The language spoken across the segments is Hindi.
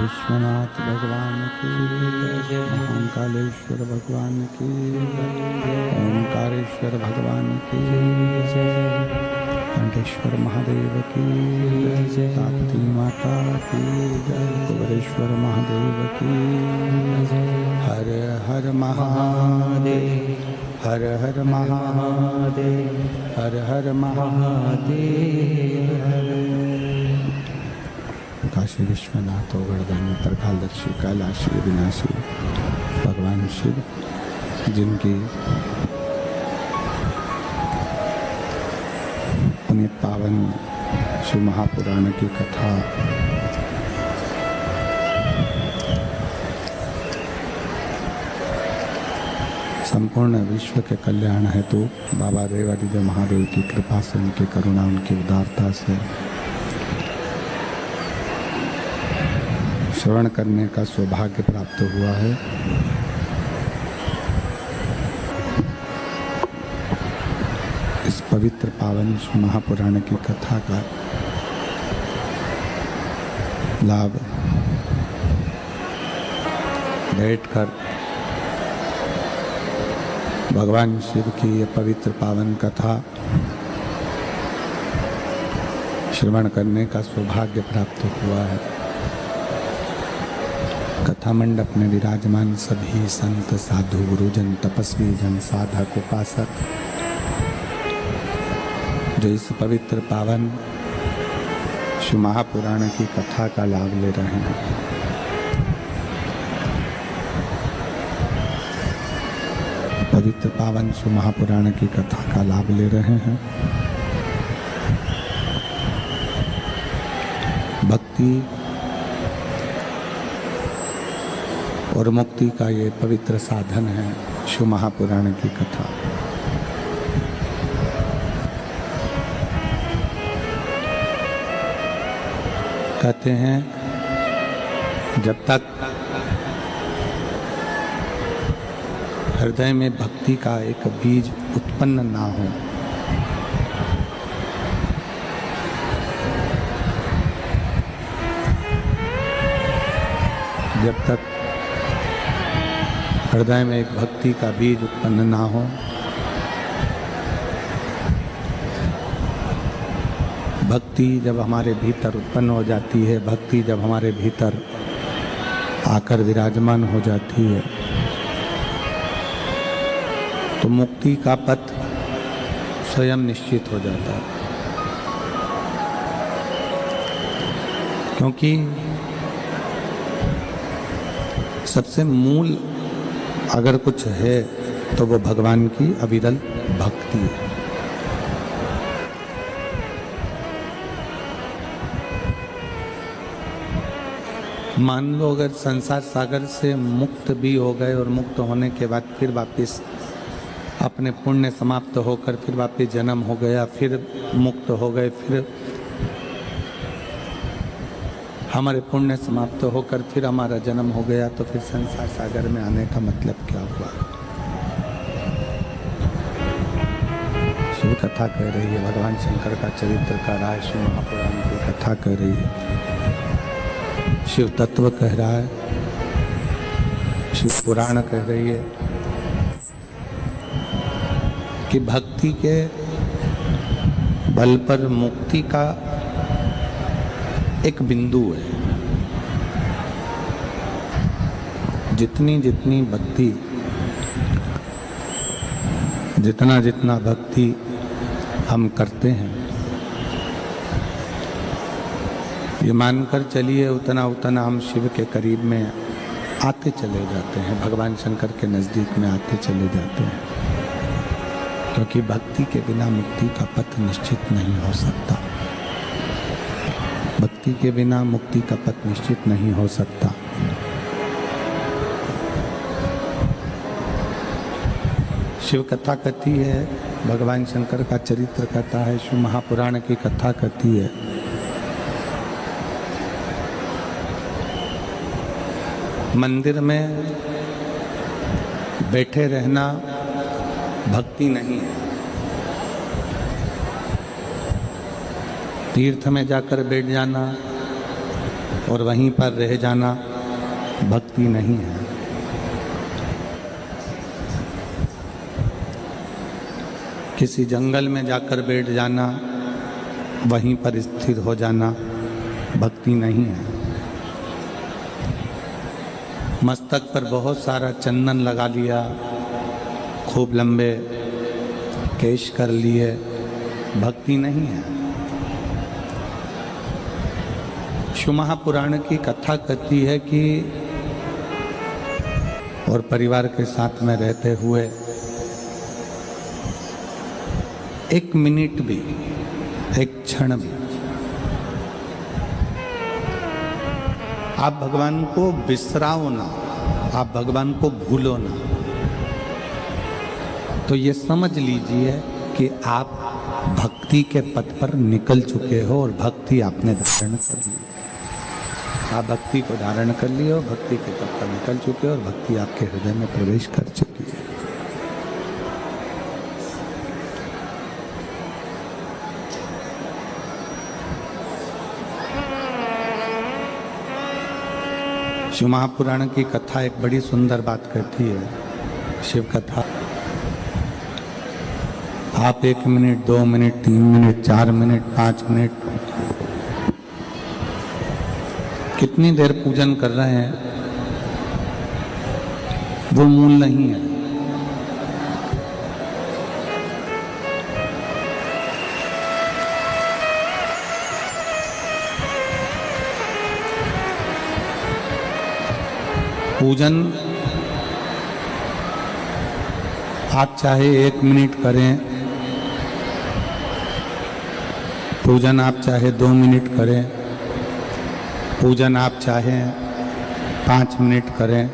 विश्वनाथ भगवान की जय, महाकालेश्वर भगवान की जय, ओंकारेश्वर भगवान की जय, कंठेश्वर महादेव की जय, ताप्ती माता की जय, कुबेरेश्वर महादेव की जय। हर हर महादेव, हर हर महादेव, हर हर महादेव। काशी विश्वनाथ गोवर्धनी प्रकालदर्शी कैलाशी विनाशी भगवान शिव, जिनकी पुनीत पावन शिव महापुराण की कथा संपूर्ण विश्व के कल्याण हेतु बाबा देवादिदेव महादेव की कृपा से, उनकी करुणा, उनकी उदारता से श्रवण करने का सौभाग्य प्राप्त हुआ है। इस पवित्र पावन महापुराण की कथा का लाभ बैठकर भगवान शिव की ये पवित्र पावन कथा श्रवण करने का सौभाग्य प्राप्त हुआ है। कथा मंडप में विराजमान सभी संत, साधु, गुरुजन, तपस्वी जन, साधक, उपासक जो इस पवित्र पावन शिव महापुराण की कथा का लाभ ले रहे हैं, पवित्र पावन शिव महापुराण की कथा का लाभ ले रहे हैं। भक्ति और मुक्ति का ये पवित्र साधन है शिव महापुराण की कथा। कहते हैं जब तक हृदय में भक्ति का एक बीज उत्पन्न ना हो, जब तक हृदय में एक भक्ति का बीज उत्पन्न ना हो, भक्ति जब हमारे भीतर उत्पन्न हो जाती है, भक्ति जब हमारे भीतर आकर विराजमान हो जाती है, तो मुक्ति का पथ स्वयं निश्चित हो जाता है। क्योंकि सबसे मूल अगर कुछ है तो वो भगवान की अविरल भक्ति है। मान लो अगर संसार सागर से मुक्त भी हो गए और मुक्त होने के बाद फिर वापस अपने पुण्य समाप्त होकर फिर वापस जन्म हो गया, फिर मुक्त हो गए, फिर हमारे पुण्य समाप्त होकर फिर हमारा जन्म हो गया तो फिर संसार सागर में आने का मतलब क्या हुआ? शिव कथा कह रही है, भगवान शंकर का चरित्र का राय शिव महापुराण की कथा कह रही है, शिव तत्व कह रहा है, शिव पुराण कह रही है कि भक्ति के बल पर मुक्ति का एक बिंदु है। जितनी जितनी भक्ति, जितना जितना भक्ति हम करते हैं, ये मानकर चलिए उतना उतना हम शिव के करीब में आते चले जाते हैं, भगवान शंकर के नज़दीक में आते चले जाते हैं, क्योंकि भक्ति के बिना मुक्ति का पथ निश्चित नहीं हो सकता। भक्ति के बिना मुक्ति का पथ निश्चित नहीं हो सकता। शिव कथा कहती है, भगवान शंकर का चरित्र कहता है, शिव महापुराण की कथा कहती है मंदिर में बैठे रहना भक्ति नहीं है, तीर्थ में जाकर बैठ जाना और वहीं पर रह जाना भक्ति नहीं है। किसी जंगल में जाकर बैठ जाना, वहीं पर स्थिर हो जाना भक्ति नहीं है। मस्तक पर बहुत सारा चंदन लगा लिया, खूब लंबे केश कर लिए, भक्ति नहीं है। शिव महापुराण की कथा कहती है कि और परिवार के साथ में रहते हुए एक मिनट भी, एक क्षण भी आप भगवान को बिसराओ ना, आप भगवान को भूलो ना, तो ये समझ लीजिए कि आप भक्ति के पथ पर निकल चुके हो और भक्ति आपने धारण कर ली। आप भक्ति को धारण कर लिए हो, भक्ति के पथ पर निकल चुके हो और भक्ति आपके हृदय में प्रवेश कर चुकी है। शिव महापुराण की कथा एक बड़ी सुंदर बात कहती है। शिव कथा आप 1 minute, 2 minute, 3 minute, 4 minute, 5 minute, कितनी देर पूजन कर रहे हैं, वो मूल नहीं है। पूजन आप चाहे 1 मिनट करें, पूजन आप चाहे 2 मिनट करें, पूजन आप चाहें 5 मिनट करें,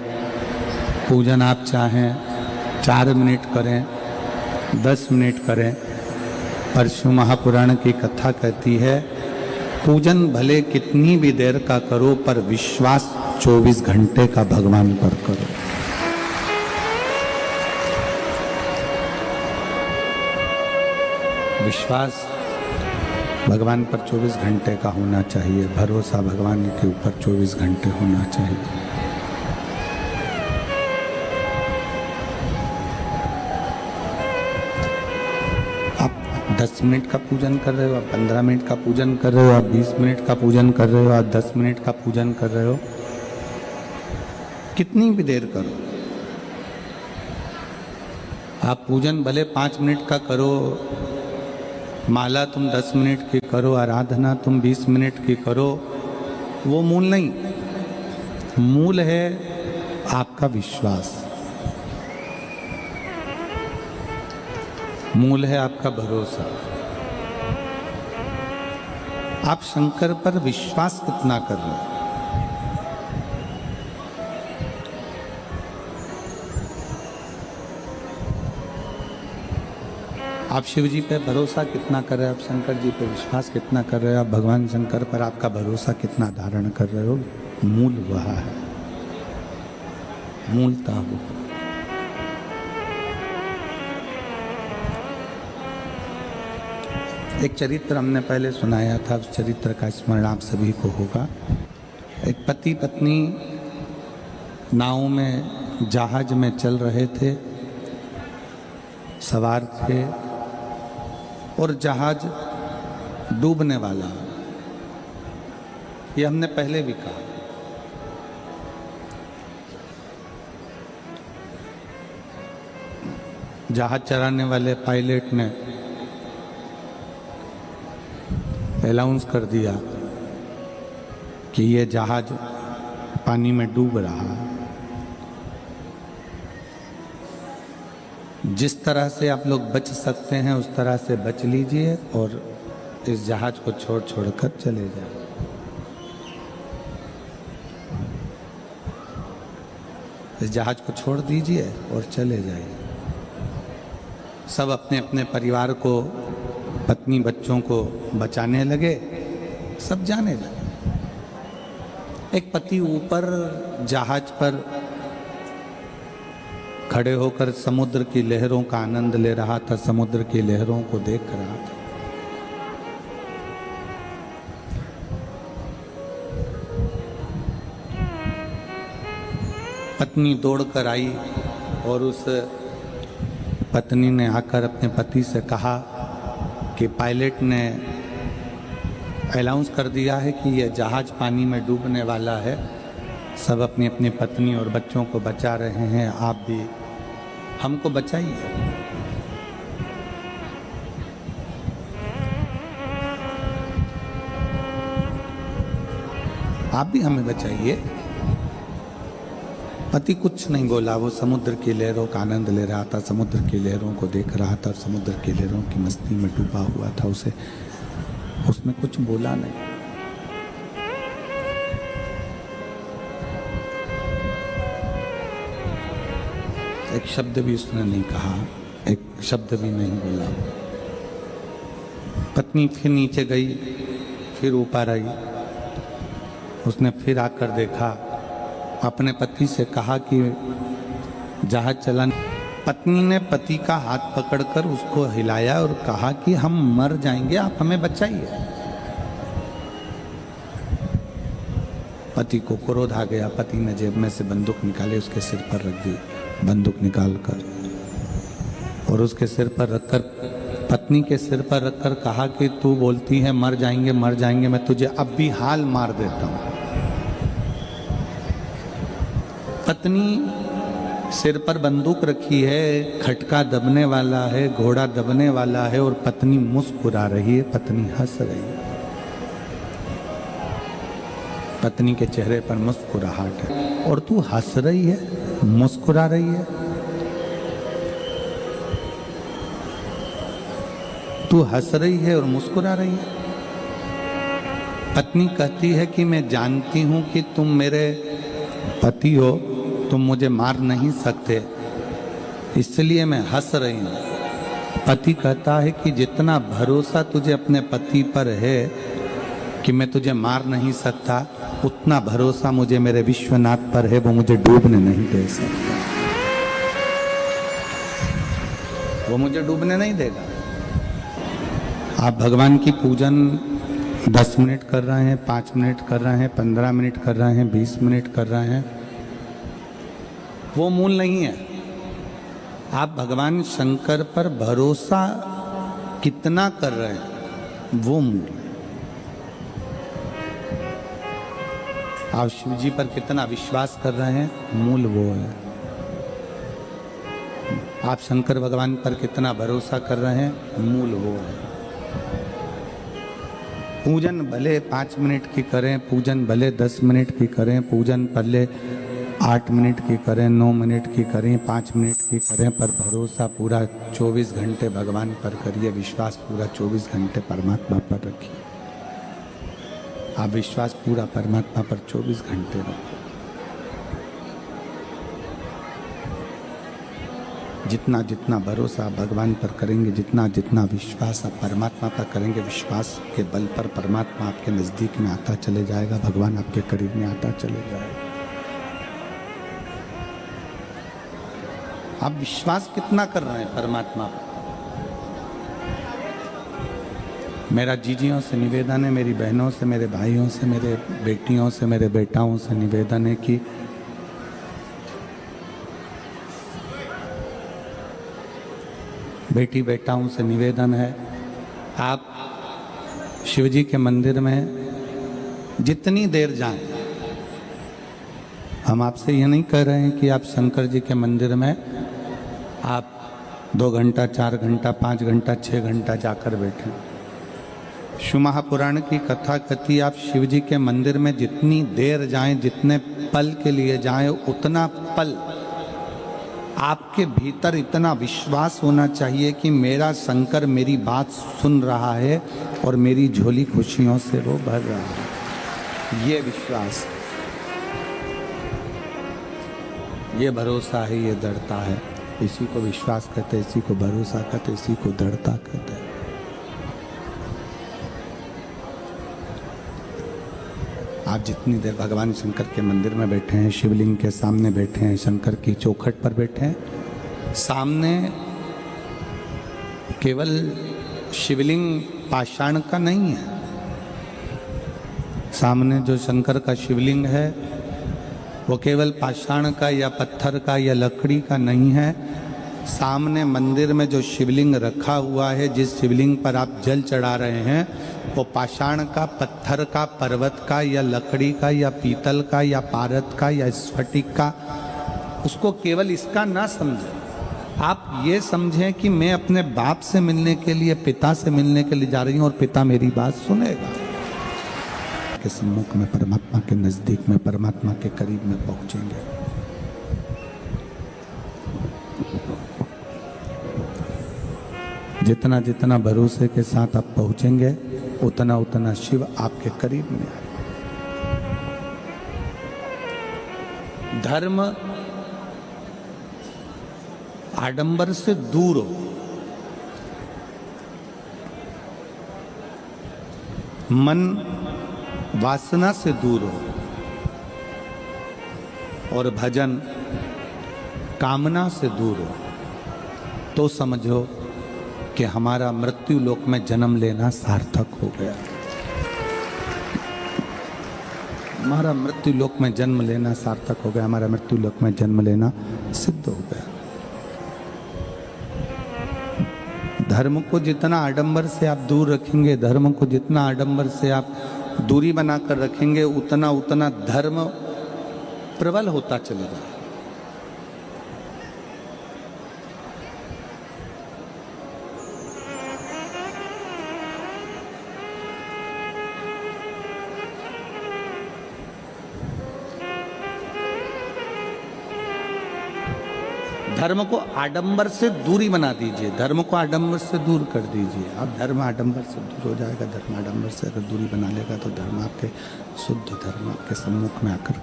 पूजन आप चाहें 4 मिनट करें, 10 मिनट करें, पर शिव महापुराण की कथा कहती है पूजन भले कितनी भी देर का करो, पर विश्वास 24 घंटे का भगवान पर करो। विश्वास भगवान पर 24 घंटे का होना चाहिए, भरोसा भगवान के ऊपर 24 घंटे होना चाहिए। आप 10 मिनट का पूजन कर रहे हो, आप 15 मिनट का पूजन कर रहे हो, आप 20 मिनट का पूजन कर रहे हो, आप 10 मिनट का पूजन कर रहे हो, कितनी भी देर करो। आप पूजन भले 5 मिनट का करो, माला तुम 10 मिनट की करो, आराधना तुम 20 मिनट की करो, वो मूल नहीं। मूल है आपका विश्वास, मूल है आपका भरोसा। आप शंकर पर विश्वास कितना कर रहे हो? आप शिव जी पे भरोसा कितना कर रहे हो, आप शंकर जी पे विश्वास कितना कर रहे हो, आप भगवान शंकर पर आपका भरोसा कितना धारण कर रहे हो, मूल वह है, मूलता वो। एक चरित्र हमने पहले सुनाया था, उस चरित्र का स्मरण आप सभी को होगा। एक पति पत्नी नाव में, जहाज में चल रहे थे, सवार थे और जहाज डूबने वाला। ये हमने पहले भी कहा। जहाज चलाने वाले पायलट ने अनाउंस कर दिया कि ये जहाज पानी में डूब रहा है। जिस तरह से आप लोग बच सकते हैं उस तरह से बच लीजिए और इस जहाज को छोड़ छोड़कर चले जाए। इस जहाज को छोड़ दीजिए और चले जाइए। सब अपने अपने परिवार को, पत्नी बच्चों को बचाने लगे, सब जाने लगे। एक पति ऊपर जहाज पर खड़े होकर समुद्र की लहरों का आनंद ले रहा था, समुद्र की लहरों को देख रहा था। पत्नी दौड़कर आई और उस पत्नी ने आकर अपने पति से कहा कि पायलट ने अनाउंस कर दिया है कि यह जहाज पानी में डूबने वाला है, सब अपनी अपनी पत्नी और बच्चों को बचा रहे हैं, आप भी हमको बचाइए। आप भी हमें बचाइए। पति कुछ नहीं बोला, वो समुद्र की लहरों का आनंद ले रहा था, समुद्र की लहरों को देख रहा था, समुद्र की लहरों की मस्ती में डूबा हुआ था। उसमें कुछ बोला नहीं। एक शब्द भी उसने नहीं कहा, एक शब्द भी नहीं बोला। पत्नी फिर नीचे गई, फिर ऊपर आई। उसने फिर आकर देखा, अपने पति से कहा कि जहाज चलाने। पत्नी ने पति का हाथ पकड़कर उसको हिलाया और कहा कि हम मर जाएंगे, आप हमें बचाइए। पति को क्रोध आ गया। पति ने जेब में से बंदूक निकाली, उसके सिर पर रख दी, बंदूक निकालकर, और उसके सिर पर रखकर, पत्नी के सिर पर रखकर कहा कि तू बोलती है मर जाएंगे मर जाएंगे, मैं तुझे अब भी हाल मार देता हूं। पत्नी सिर पर बंदूक रखी है, खटका दबने वाला है, घोड़ा दबने वाला है, और पत्नी मुस्कुरा रही है, पत्नी हंस रही है। पत्नी के चेहरे पर मुस्कुराहट है और तू हंस रही है, मुस्कुरा रही है। तू हंस रही है और मुस्कुरा रही है। पत्नी कहती है कि मैं जानती हूं कि तुम मेरे पति हो, तुम मुझे मार नहीं सकते, इसलिए मैं हंस रही हूं। पति कहता है कि जितना भरोसा तुझे अपने पति पर है कि मैं तुझे मार नहीं सकता, उतना भरोसा मुझे मेरे विश्वनाथ पर है, वो मुझे डूबने नहीं दे सकता। वो मुझे डूबने नहीं देगा। आप भगवान की पूजन 10 मिनट कर रहे हैं, 5 मिनट कर रहे हैं, 15 मिनट कर रहे हैं, 20 मिनट कर रहे हैं, वो मूल नहीं है। आप भगवान शंकर पर भरोसा कितना कर रहे हैं, वो मूल है। आप शिव जी पर कितना विश्वास कर रहे हैं, मूल वो है। आप शंकर भगवान पर कितना भरोसा कर रहे हैं, मूल वो है। पूजन भले 5 मिनट की करें, पूजन भले 10 मिनट की करें, पूजन भले 8 मिनट की करें, 9 मिनट की करें, 5 मिनट की करें, पर भरोसा पूरा 24 घंटे भगवान पर करिए, विश्वास पूरा 24 घंटे परमात्मा पर रखिए। आप विश्वास पूरा परमात्मा पर 24 घंटे रखो। जितना जितना भरोसा आप भगवान पर करेंगे, जितना जितना विश्वास आप परमात्मा पर करेंगे, विश्वास के बल पर परमात्मा आपके नज़दीक में आता चले जाएगा, भगवान आपके करीब में आता चले जाएगा। आप विश्वास कितना कर रहे हैं परमात्मा पर? मेरा जीजियों से निवेदन है, मेरी बहनों से, मेरे भाइयों से, मेरे बेटियों से, मेरे बेटाओं से निवेदन है कि बेटी बेटाओं से निवेदन है, आप शिव जी के मंदिर में जितनी देर जाएं, हम आपसे यह नहीं कह रहे हैं कि आप शंकर जी के मंदिर में आप 2 घंटा, 4 घंटा, 5 घंटा, 6 घंटा जाकर बैठें। शिव महापुराण की कथा कहती, आप शिव जी के मंदिर में जितनी देर जाएं, जितने पल के लिए जाएं, उतना पल आपके भीतर इतना विश्वास होना चाहिए कि मेरा शंकर मेरी बात सुन रहा है और मेरी झोली खुशियों से वो भर रहा है। ये विश्वास, ये भरोसा है, ये दृढ़ता है। इसी को विश्वास कहते, इसी को भरोसा कहते, इसी को दृढ़ता कहते हैं। आप जितनी देर भगवान शंकर के मंदिर में बैठे हैं, शिवलिंग के सामने बैठे हैं, शंकर की चौखट पर बैठे हैं, सामने केवल शिवलिंग पाषाण का नहीं है, सामने जो शंकर का शिवलिंग है वो केवल पाषाण का या पत्थर का या लकड़ी का नहीं है। सामने मंदिर में जो शिवलिंग रखा हुआ है, जिस शिवलिंग पर आप जल चढ़ा रहे हैं, वो पाषाण का, पत्थर का, पर्वत का या लकड़ी का या पीतल का या पारद का या स्फटिक का, उसको केवल इसका ना समझें। आप ये समझें कि मैं अपने बाप से मिलने के लिए, पिता से मिलने के लिए जा रही हूँ और पिता मेरी बात सुनेगा। के सम्मुख में, परमात्मा के नजदीक में, परमात्मा के करीब में पहुंचेंगे। जितना जितना भरोसे के साथ आप पहुंचेंगे, उतना उतना शिव आपके करीब में आए। धर्म आडंबर से दूर हो, मन वासना से दूर हो, और भजन कामना से दूर हो, तो समझो कि हमारा मृत्यु लोक में जन्म लेना सार्थक हो गया। हमारा मृत्यु लोक में जन्म लेना सार्थक हो गया, हमारा मृत्यु लोक में जन्म लेना सिद्ध हो गया। धर्म को जितना आडंबर से आप दूर रखेंगे, धर्म को जितना आडंबर से आप दूरी बनाकर रखेंगे, उतना उतना धर्म प्रबल होता चलेगा। धर्म को आडंबर से दूरी बना दीजिए, धर्म को आडंबर से दूर कर दीजिए। अब धर्म आडंबर से दूर हो जाएगा। धर्म आडंबर से अगर दूरी बना लेगा तो धर्म आपके शुद्ध धर्म आपके सम्मुख में आकर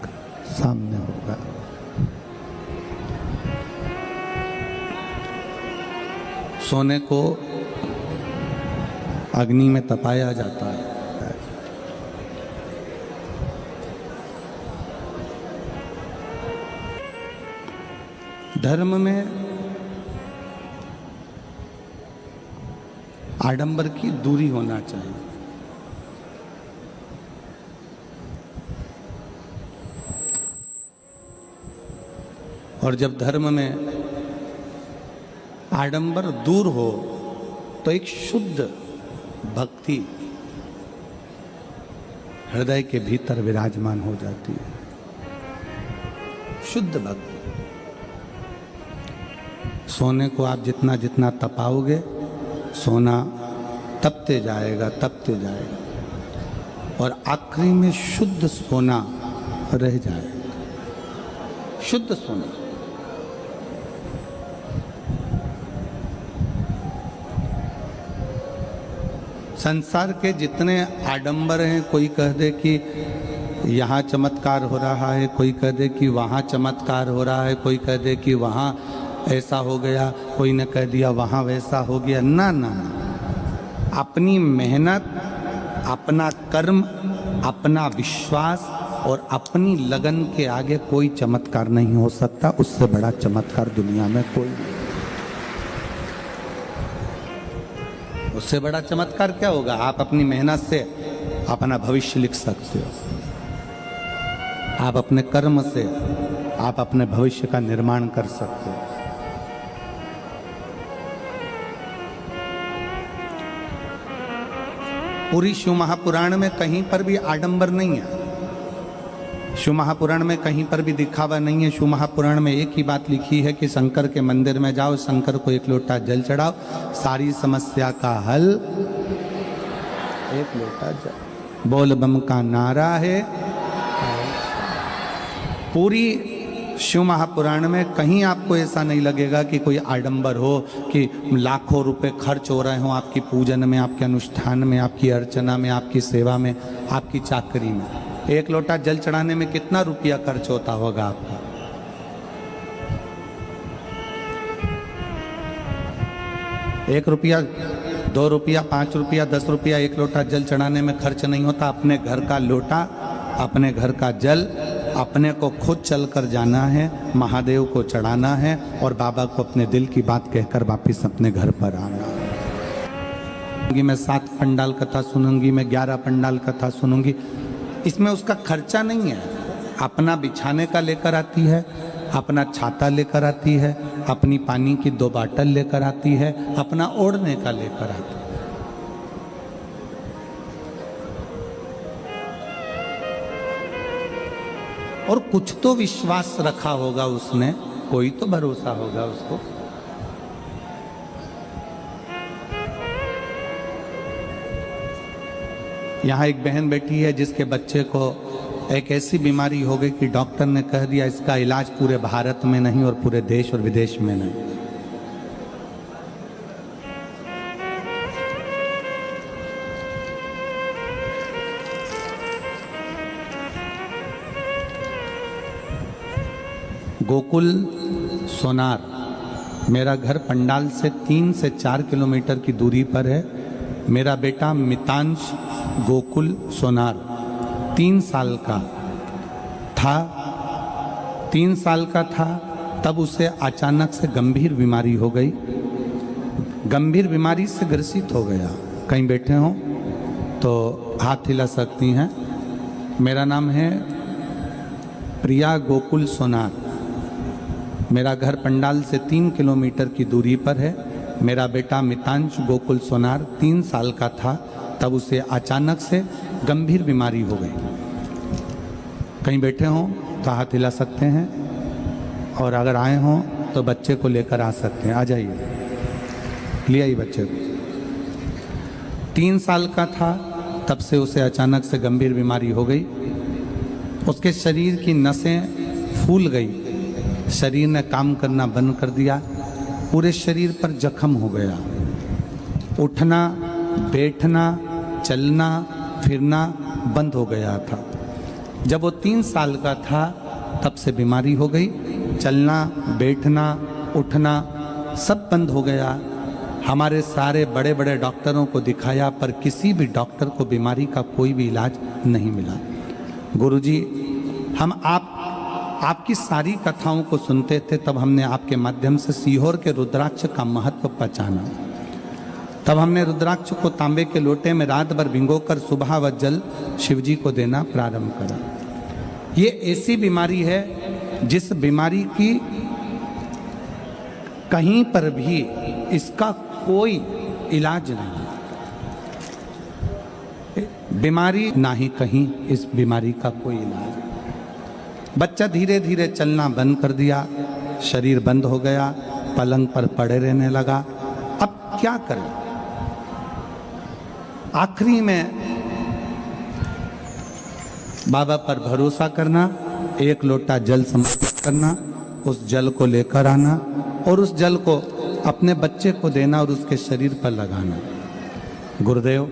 सामने होगा। सोने को अग्नि में तपाया जाता है, धर्म में आडंबर की दूरी होना चाहिए। और जब धर्म में आडंबर दूर हो तो एक शुद्ध भक्ति हृदय के भीतर विराजमान हो जाती है। शुद्ध भक्ति। सोने को आप जितना जितना तपाओगे, सोना तपते जाएगा, तपते जाएगा, और आखिरी में शुद्ध सोना रह जाएगा। शुद्ध सोना। संसार के जितने आडंबर हैं, कोई कह दे कि यहाँ चमत्कार हो रहा है, कोई कह दे कि वहाँ चमत्कार हो रहा है, कोई कह दे कि वहाँ ऐसा हो गया, कोई ने कह दिया वहाँ वैसा हो गया। ना ना ना, अपनी मेहनत, अपना कर्म, अपना विश्वास और अपनी लगन के आगे कोई चमत्कार नहीं हो सकता। उससे बड़ा चमत्कार दुनिया में कोई नहीं। उससे बड़ा चमत्कार क्या होगा? आप अपनी मेहनत से अपना भविष्य लिख सकते हो। आप अपने कर्म से आप अपने भविष्य का निर्माण कर सकते हो। पूरी शिव महापुराण में कहीं पर भी आडंबर नहीं है। शिव महापुराण में कहीं पर भी दिखावा नहीं है। शिव महापुराण में एक ही बात लिखी है कि शंकर के मंदिर में जाओ, शंकर को एक लोटा जल चढ़ाओ, सारी समस्या का हल एक लोटा जल। बोल बम का नारा है। पूरी शिव महापुराण में कहीं आपको ऐसा नहीं लगेगा कि कोई आडंबर हो, कि लाखों रुपए खर्च हो रहे हो आपकी पूजन में, आपके अनुष्ठान में, आपकी अर्चना में, आपकी सेवा में, आपकी चाकरी में। एक लोटा जल चढ़ाने में कितना रुपया खर्च होता होगा आपका? एक रुपया, 2 रुपया, 5 रुपया, 10 रुपया एक लोटा जल चढ़ाने में खर्च नहीं होता। अपने घर का लोटा, अपने घर का जल अपने को खुद चलकर जाना है, महादेव को चढ़ाना है और बाबा को अपने दिल की बात कहकर वापिस अपने घर पर आना है। मैं 7 पंडाल कथा सुनूंगी, मैं 11 पंडाल कथा सुनूंगी, इसमें उसका खर्चा नहीं है। अपना बिछाने का लेकर आती है, अपना छाता लेकर आती है, अपनी पानी की 2 बाटल लेकर आती है, अपना ओढ़ने का लेकर आती है। और कुछ तो विश्वास रखा होगा उसने, कोई तो भरोसा होगा उसको। यहाँ एक बहन बैठी है जिसके बच्चे को एक ऐसी बीमारी हो गई कि डॉक्टर ने कह दिया इसका इलाज पूरे भारत में नहीं और पूरे देश और विदेश में नहीं। गोकुल सोनार, मेरा घर पंडाल से 3 से 4 किलोमीटर की दूरी पर है। मेरा बेटा मितांश गोकुल सोनार 3 साल का था। 3 साल का था तब उसे अचानक से गंभीर बीमारी हो गई। गंभीर बीमारी से ग्रसित हो गया। कहीं बैठे हों तो हाथ हिला सकती हैं। मेरा नाम है प्रिया गोकुल सोनार। मेरा घर पंडाल से 3 किलोमीटर की दूरी पर है। मेरा बेटा मितांश गोकुल सोनार 3 साल का था तब उसे अचानक से गंभीर बीमारी हो गई। कहीं बैठे हों तो हाथ हिला सकते हैं और अगर आए हों तो बच्चे को लेकर आ सकते हैं। आ जाइए, ले आइए बच्चे को। 3 साल का था तब से उसे अचानक से गंभीर बीमारी हो गई। उसके शरीर की नसें फूल गई, शरीर ने काम करना बंद कर दिया, पूरे शरीर पर जख्म हो गया। उठना, बैठना, चलना फिरना बंद हो गया था। जब वो 3 साल का था तब से बीमारी हो गई। चलना, बैठना, उठना सब बंद हो गया। हमारे सारे बड़े बड़े डॉक्टरों को दिखाया पर किसी भी डॉक्टर को बीमारी का कोई भी इलाज नहीं मिला। गुरुजी, हम आपकी सारी कथाओं को सुनते थे, तब हमने आपके माध्यम से सीहोर के रुद्राक्ष का महत्व पहचाना। तब हमने रुद्राक्ष को तांबे के लोटे में रात भर भिगोकर सुबह व जल शिवजी को देना प्रारंभ करा। ये ऐसी बीमारी है जिस बीमारी की कहीं पर भी इसका कोई इलाज नहीं। बीमारी ना ही कहीं इस बीमारी का कोई इलाज। बच्चा धीरे धीरे चलना बंद कर दिया, शरीर बंद हो गया, पलंग पर पड़े रहने लगा। अब क्या करें? आखिरी में बाबा पर भरोसा करना, 1 लोटा जल समर्पित करना, उस जल को लेकर आना और उस जल को अपने बच्चे को देना और उसके शरीर पर लगाना। गुरुदेव,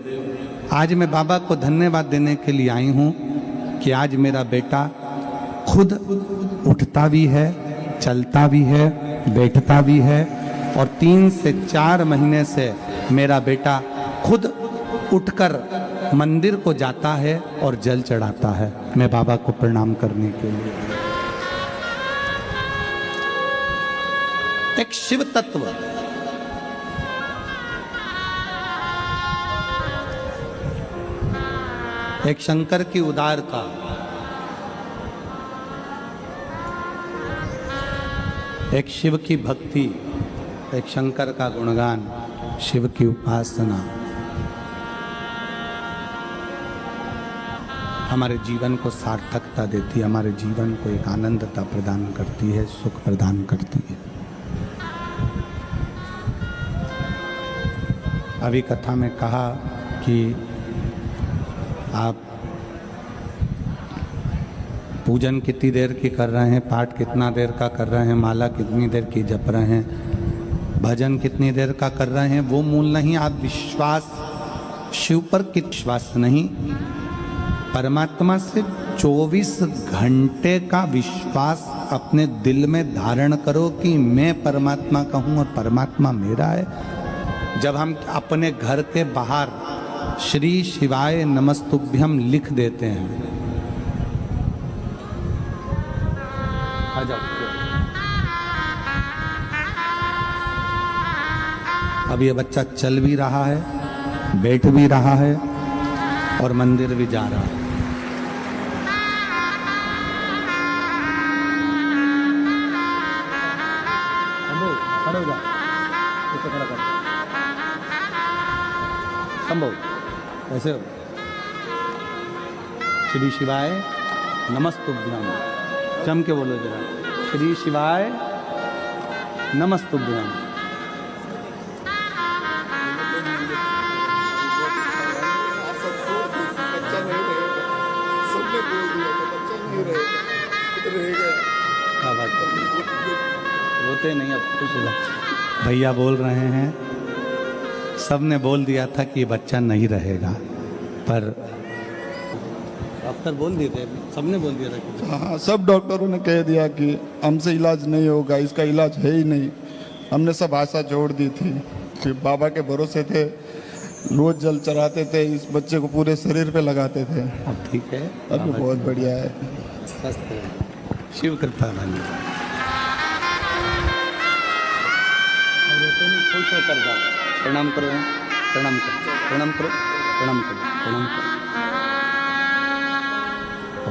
आज मैं बाबा को धन्यवाद देने के लिए आई हूँ कि आज मेरा बेटा खुद उठता भी है, चलता भी है, बैठता भी है, और 3 से 4 महीने से मेरा बेटा खुद उठकर मंदिर को जाता है और जल चढ़ाता है मैं बाबा को प्रणाम करने के लिए। एक शिव तत्व, एक शंकर की उदारता, एक शिव की भक्ति, एक शंकर का गुणगान, शिव की उपासना हमारे जीवन को सार्थकता देती है, हमारे जीवन को एक आनंदता प्रदान करती है, सुख प्रदान करती है। अभी कथा में कहा कि आप पूजन कितनी देर की कर रहे हैं, पाठ कितना देर का कर रहे हैं, माला कितनी देर की जप रहे हैं, भजन कितनी देर का कर रहे हैं, वो मूल नहीं। आप विश्वास, शिव पर कित विश्वास नहीं, परमात्मा से 24 घंटे का विश्वास अपने दिल में धारण करो कि मैं परमात्मा का हूँ और परमात्मा मेरा है। जब हम अपने घर के बाहर श्री शिवाय नमस्तुभ्यम लिख देते हैं, आ जाओ, अब ये बच्चा चल भी रहा है, बैठ भी रहा है और मंदिर भी जा रहा है। खड़ा हो जा, इसको खड़ा कर, संभव ऐसे हो। श्री शिवाय नमस्तुभ्यम, जम के बोलो जरा, श्री शिवाय नमस्तुभ्यम। रोते नहीं, अब कुछ भैया बोल रहे हैं, सबने बोल दिया था कि ये बच्चा नहीं रहेगा, पर डॉक्टर बोल दिए थे, सबने बोल दिया था। हाँ, सब डॉक्टरों ने कह दिया कि हमसे इलाज नहीं होगा, इसका इलाज है ही नहीं। हमने सब आशा छोड़ दी थी, फिर बाबा के भरोसे थे, रोज जल चढ़ाते थे, इस बच्चे को पूरे शरीर पे लगाते थे। अब ठीक है, अब बहुत बढ़िया है, स्वस्थ है, शिव कृपा बनी। खुश होकर जाओ, प्रणाम करो, प्रणाम करो, प्रणाम करो, प्रणाम करो, प्रणाम करो।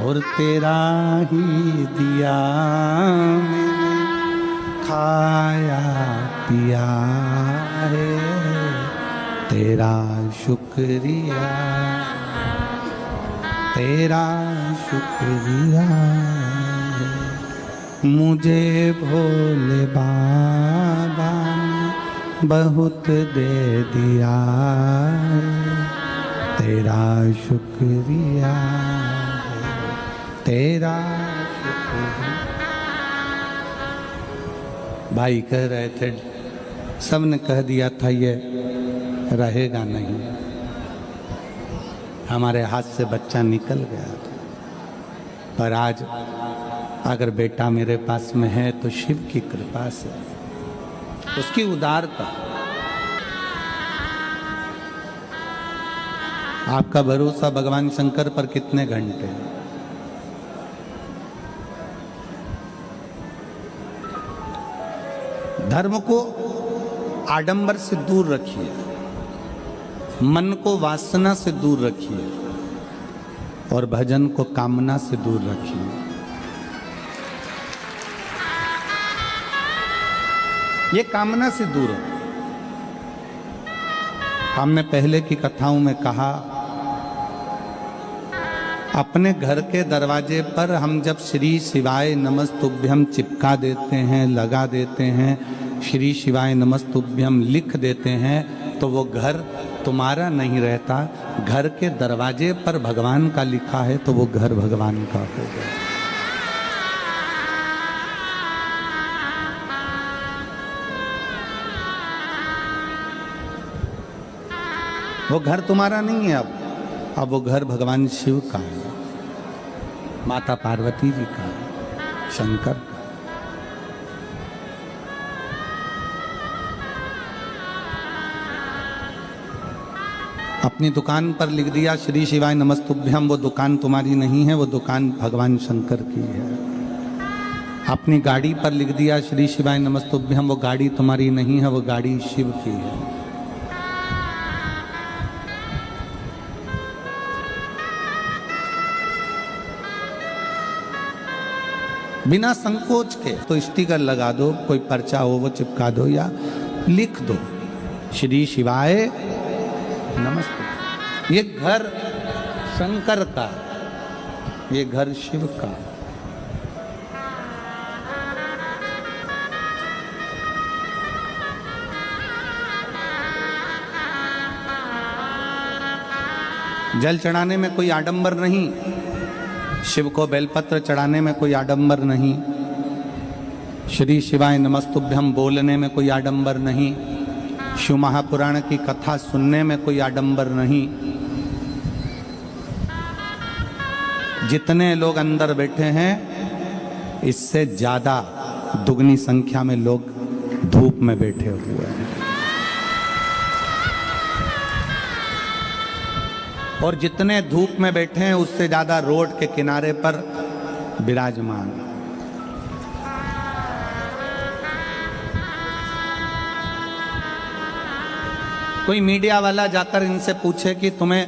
और तेरा ही दिया मैंने खाया पिया है, तेरा शुक्रिया, तेरा शुक्रिया है। मुझे भोले बाबा ने बहुत दे दिया है, तेरा शुक्रिया, तेरा शुक्रिया। भाई कह रहे थे, सबने कह दिया था ये रहेगा नहीं, हमारे हाथ से बच्चा निकल गया, पर आज अगर बेटा मेरे पास में है तो शिव की कृपा से, उसकी उदारता। आपका भरोसा भगवान शंकर पर कितने घंटे? धर्म को आडंबर से दूर रखिए, मन को वासना से दूर रखिए और भजन को कामना से दूर रखिए। ये कामना से दूर हो। हमने पहले की कथाओं में कहा, अपने घर के दरवाजे पर हम जब श्री शिवाय नमस्तुभ्यम चिपका देते हैं, लगा देते हैं, श्री शिवाय नमस्तुभ्यम लिख देते हैं, तो वो घर तुम्हारा नहीं रहता, घर के दरवाजे पर भगवान का लिखा है तो वो घर भगवान का होगा। वो घर तुम्हारा नहीं है, अब वो घर भगवान शिव का है, माता पार्वती जी का, शंकर का। अपनी दुकान पर लिख दिया श्री शिवाय नमस्तुभ्यम, वो दुकान तुम्हारी नहीं है, वो दुकान भगवान शंकर की है। अपनी गाड़ी पर लिख दिया श्री शिवाय नमस्तुभ्यम, वो गाड़ी तुम्हारी नहीं है, वो गाड़ी शिव की है। बिना संकोच के तो स्टिकर लगा दो, कोई पर्चा हो वो चिपका दो या लिख दो श्री शिवाय नमस्ते। ये घर शंकर का, ये घर शिव का। जल चढ़ाने में कोई आडंबर नहीं, शिव को बेलपत्र चढ़ाने में कोई आडंबर नहीं, श्री शिवाय नमस्तुभ्यम बोलने में कोई आडंबर नहीं, शिव महापुराण की कथा सुनने में कोई आडंबर नहीं। जितने लोग अंदर बैठे हैं इससे ज्यादा दुगनी संख्या में लोग धूप में बैठे हुए हैं, और जितने धूप में बैठे हैं उससे ज्यादा रोड के किनारे पर विराजमान। कोई मीडिया वाला जाकर इनसे पूछे कि तुम्हें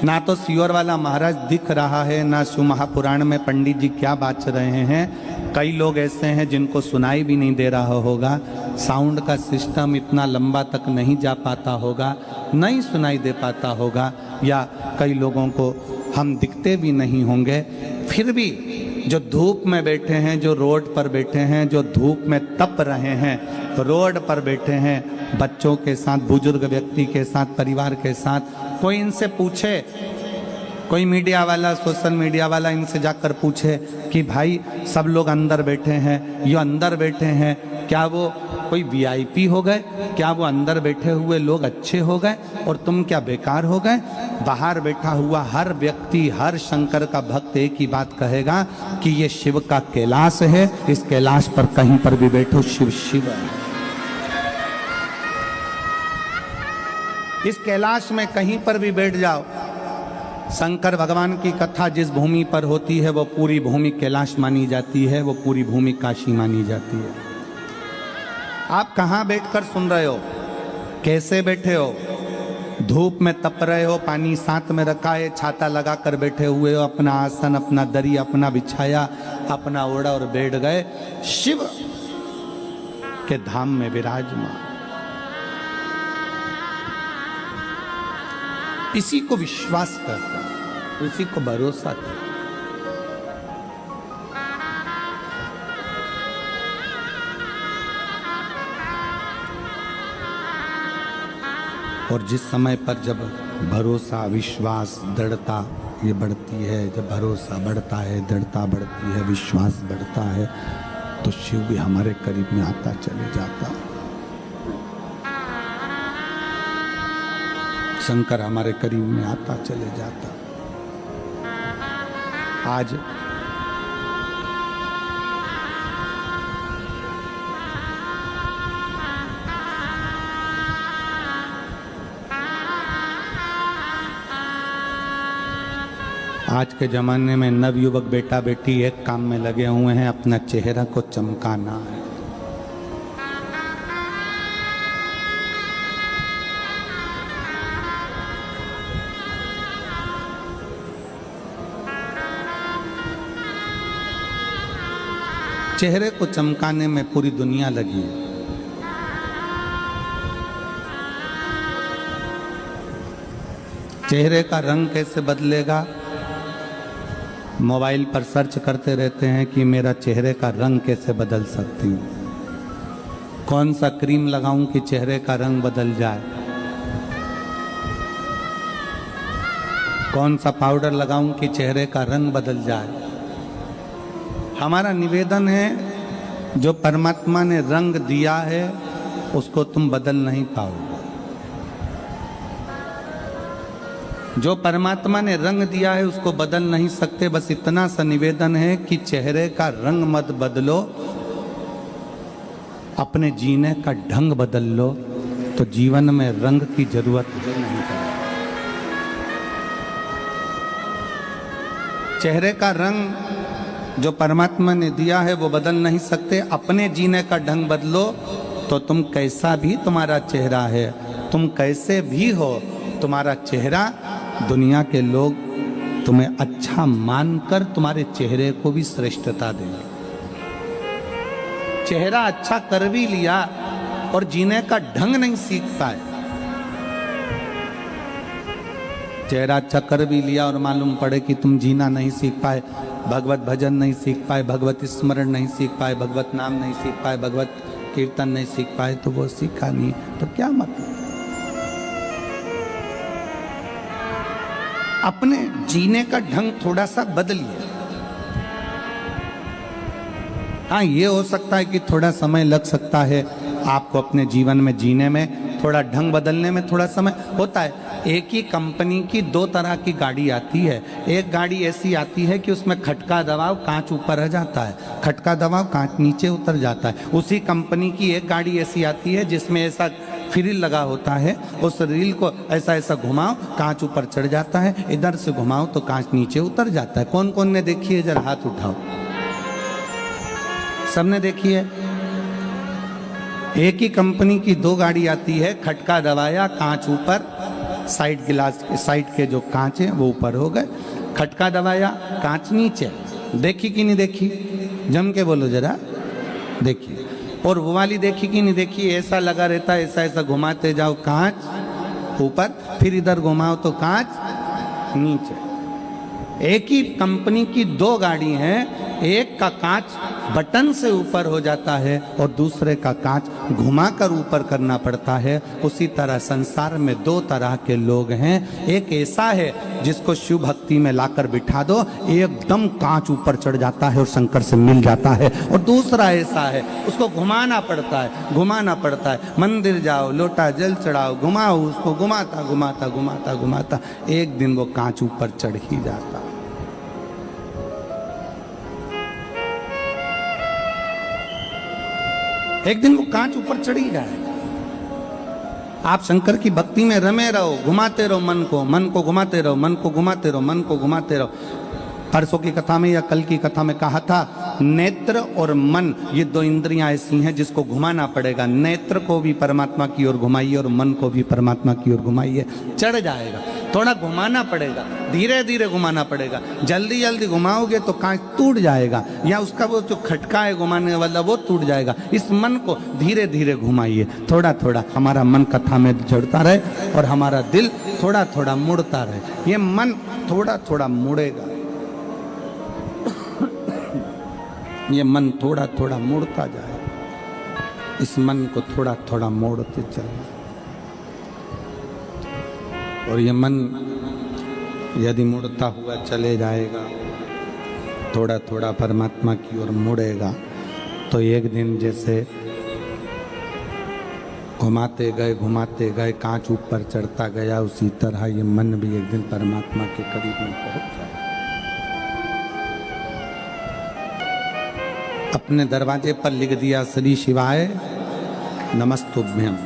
ना तो सियोर वाला महाराज दिख रहा है, ना शिव महापुराण में पंडित जी क्या बात रहे हैं। कई लोग ऐसे हैं जिनको सुनाई भी नहीं दे रहा होगा, साउंड का सिस्टम इतना लंबा तक नहीं जा पाता होगा, नहीं सुनाई दे पाता होगा, या कई लोगों को हम दिखते भी नहीं होंगे। फिर भी जो धूप में बैठे हैं, जो रोड पर बैठे हैं, जो धूप में तप रहे हैं, रोड पर बैठे हैं, बच्चों के साथ, बुजुर्ग व्यक्ति के साथ, परिवार के साथ, कोई इनसे पूछे, कोई मीडिया वाला, सोशल मीडिया वाला इनसे जाकर पूछे कि भाई सब लोग अंदर बैठे हैं, ये अंदर बैठे हैं, क्या वो कोई वीआईपी हो गए? क्या वो अंदर बैठे हुए लोग अच्छे हो गए और तुम क्या बेकार हो गए? बाहर बैठा हुआ हर व्यक्ति, हर शंकर का भक्त एक ही बात कहेगा कि ये शिव का कैलाश है, इस कैलाश पर कहीं पर भी बैठो शिव शिव है। इस कैलाश में कहीं पर भी बैठ जाओ, शंकर भगवान की कथा जिस भूमि पर होती है वो पूरी भूमि कैलाश मानी जाती है, वो पूरी भूमि काशी मानी जाती है। आप कहाँ बैठकर सुन रहे हो, कैसे बैठे हो? धूप में तप रहे हो, पानी साथ में रखा है, छाता लगाकर बैठे हुए हो, अपना आसन, अपना दरी अपना बिछाया, अपना ओढ़ा और बैठ गए शिव के धाम में विराजमान। इसी को विश्वास करता है, इसी को भरोसा करता है। और जिस समय पर जब भरोसा, विश्वास, दृढ़ता ये बढ़ती है, जब भरोसा बढ़ता है, दृढ़ता बढ़ती है, विश्वास बढ़ता है, तो शिव भी हमारे करीब में आता चले जाता, शंकर हमारे करीब में आता चले जाता। आज के ज़माने में नवयुवक बेटा बेटी एक काम में लगे हुए हैं, अपना चेहरा को चमकाना है। चेहरे को चमकाने में पूरी दुनिया लगी है। चेहरे का रंग कैसे बदलेगा? मोबाइल पर सर्च करते रहते हैं कि मेरा चेहरे का रंग कैसे बदल सकती हूँ, कौन सा क्रीम लगाऊं कि चेहरे का रंग बदल जाए, कौन सा पाउडर लगाऊं कि चेहरे का रंग बदल जाए। हमारा निवेदन है, जो परमात्मा ने रंग दिया है उसको तुम बदल नहीं पाओगे। जो परमात्मा ने रंग दिया है उसको बदल नहीं सकते। बस इतना सा निवेदन है कि चेहरे का रंग मत बदलो, अपने जीने का ढंग बदल लो, तो जीवन में रंग की जरूरत ही नहीं पड़ेगी। चेहरे का रंग जो परमात्मा ने दिया है वो बदल नहीं सकते। अपने जीने का ढंग बदलो तो तुम कैसा भी तुम्हारा चेहरा है, तुम कैसे भी हो, तुम्हारा चेहरा दुनिया के लोग तुम्हें अच्छा मानकर तुम्हारे चेहरे को भी श्रेष्ठता देंगे। चेहरा अच्छा कर भी लिया और जीने का ढंग नहीं सीख पाए, चेहरा अच्छा कर भी लिया और मालूम पड़े कि तुम जीना नहीं सीख पाए, भगवत भजन नहीं सीख पाए, भगवत स्मरण नहीं सीख पाए, भगवत नाम नहीं सीख पाए, भगवत कीर्तन नहीं सीख पाए, तो वो सीखा नहीं तो क्या मतलब। अपने जीने का ढंग थोड़ा सा बदलिए। हाँ, ये हो सकता है कि थोड़ा समय लग सकता है आपको अपने जीवन में जीने में, थोड़ा ढंग बदलने में थोड़ा समय होता है। एक ही कंपनी की दो तरह की गाड़ी आती है। एक गाड़ी ऐसी आती है कि उसमें खटका दबाव कांच ऊपर आ जाता है, खटका दबाव कांच नीचे उतर जाता है। उसी कंपनी की एक गाड़ी ऐसी आती है जिसमें ऐसा फ्रिल लगा होता है, उस रील को ऐसा ऐसा घुमाओ कांच ऊपर चढ़ जाता है, इधर से घुमाओ तो कांच नीचे उतर जाता है। कौन कौन ने देखी है, जरा हाथ उठाओ। सबने देखी है। एक ही कंपनी की दो गाड़ी आती है, खटका दबाया कांच ऊपर, साइड गिलास साइड के जो कांच है वो ऊपर हो गए, खटका दबाया कांच नीचे। देखी कि नहीं देखी, जम के बोलो जरा, देखिए। और वो वाली देखी कि नहीं देखी, ऐसा लगा रहता है, ऐसा ऐसा घुमाते जाओ कांच ऊपर, फिर इधर घुमाओ तो कांच नीचे। एक ही कंपनी की दो गाड़ी हैं, एक का कांच बटन से ऊपर हो जाता है और दूसरे का कांच घुमाकर ऊपर करना पड़ता है। उसी तरह संसार में दो तरह के लोग हैं। एक ऐसा है जिसको शिव भक्ति में लाकर बिठा दो, एकदम कांच ऊपर चढ़ जाता है और शंकर से मिल जाता है। और दूसरा ऐसा है, उसको घुमाना पड़ता है, घुमाना पड़ता है। मंदिर जाओ, लोटा जल चढ़ाओ, घुमाओ उसको, घुमाता घुमाता घुमाता घुमाता एक दिन वो कांच ऊपर चढ़ ही जाता। एक दिन वो कांच ऊपर चढ़ ही जाएगा। आप शंकर की भक्ति में रमे रहो, घुमाते रहो मन को, मन को घुमाते रहो, मन को घुमाते रहो, मन को घुमाते रहो। परसों की कथा में या कल की कथा में कहा था, नेत्र और मन ये दो इंद्रियां ऐसी हैं जिसको घुमाना पड़ेगा। नेत्र को भी परमात्मा की ओर घुमाइए और मन को भी परमात्मा की ओर घुमाइए, चढ़ जाएगा। थोड़ा घुमाना पड़ेगा, धीरे धीरे घुमाना पड़ेगा। जल्दी जल्दी घुमाओगे तो कांच टूट जाएगा, या उसका वो जो खटका है घुमाने वाला वो टूट जाएगा। इस मन को धीरे धीरे घुमाइए, थोड़ा थोड़ा। हमारा मन कथा में चढ़ता रहे और हमारा दिल थोड़ा थोड़ा मुड़ता रहे। ये मन थोड़ा थोड़ा मुड़ेगा, ये मन थोड़ा थोड़ा मुड़ता जाए। इस मन को थोड़ा थोड़ा मोड़ते चले, और ये मन यदि मुड़ता हुआ चले जाएगा, थोड़ा थोड़ा परमात्मा की ओर मुड़ेगा, तो एक दिन जैसे घुमाते गए कांच ऊपर चढ़ता गया, उसी तरह ये मन भी एक दिन परमात्मा के करीब में पहुंच जाए। अपने दरवाजे पर लिख दिया, श्री शिवाय नमस्तुभ्यम।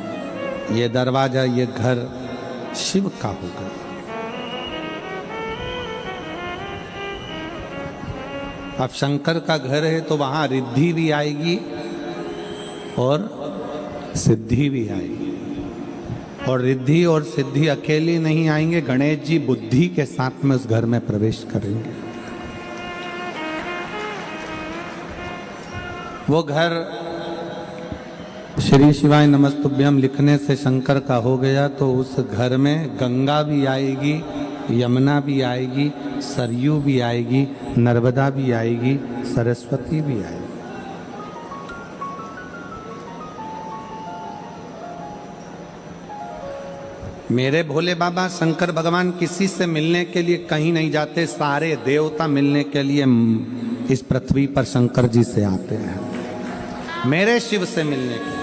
ये दरवाजा, ये घर शिव का होगा। अब शंकर का घर है तो वहां रिद्धि भी आएगी और सिद्धि भी आएगी। और रिद्धि और सिद्धि अकेली नहीं आएंगे, गणेश जी बुद्धि के साथ में उस घर में प्रवेश करेंगे। वो घर श्री शिवाय नमस्तुभ्यम लिखने से शंकर का हो गया, तो उस घर में गंगा भी आएगी, यमुना भी आएगी, सरयू भी आएगी, नर्मदा भी आएगी, सरस्वती भी आएगी। मेरे भोले बाबा शंकर भगवान किसी से मिलने के लिए कहीं नहीं जाते, सारे देवता मिलने के लिए इस पृथ्वी पर शंकर जी से आते हैं, मेरे शिव से मिलने के।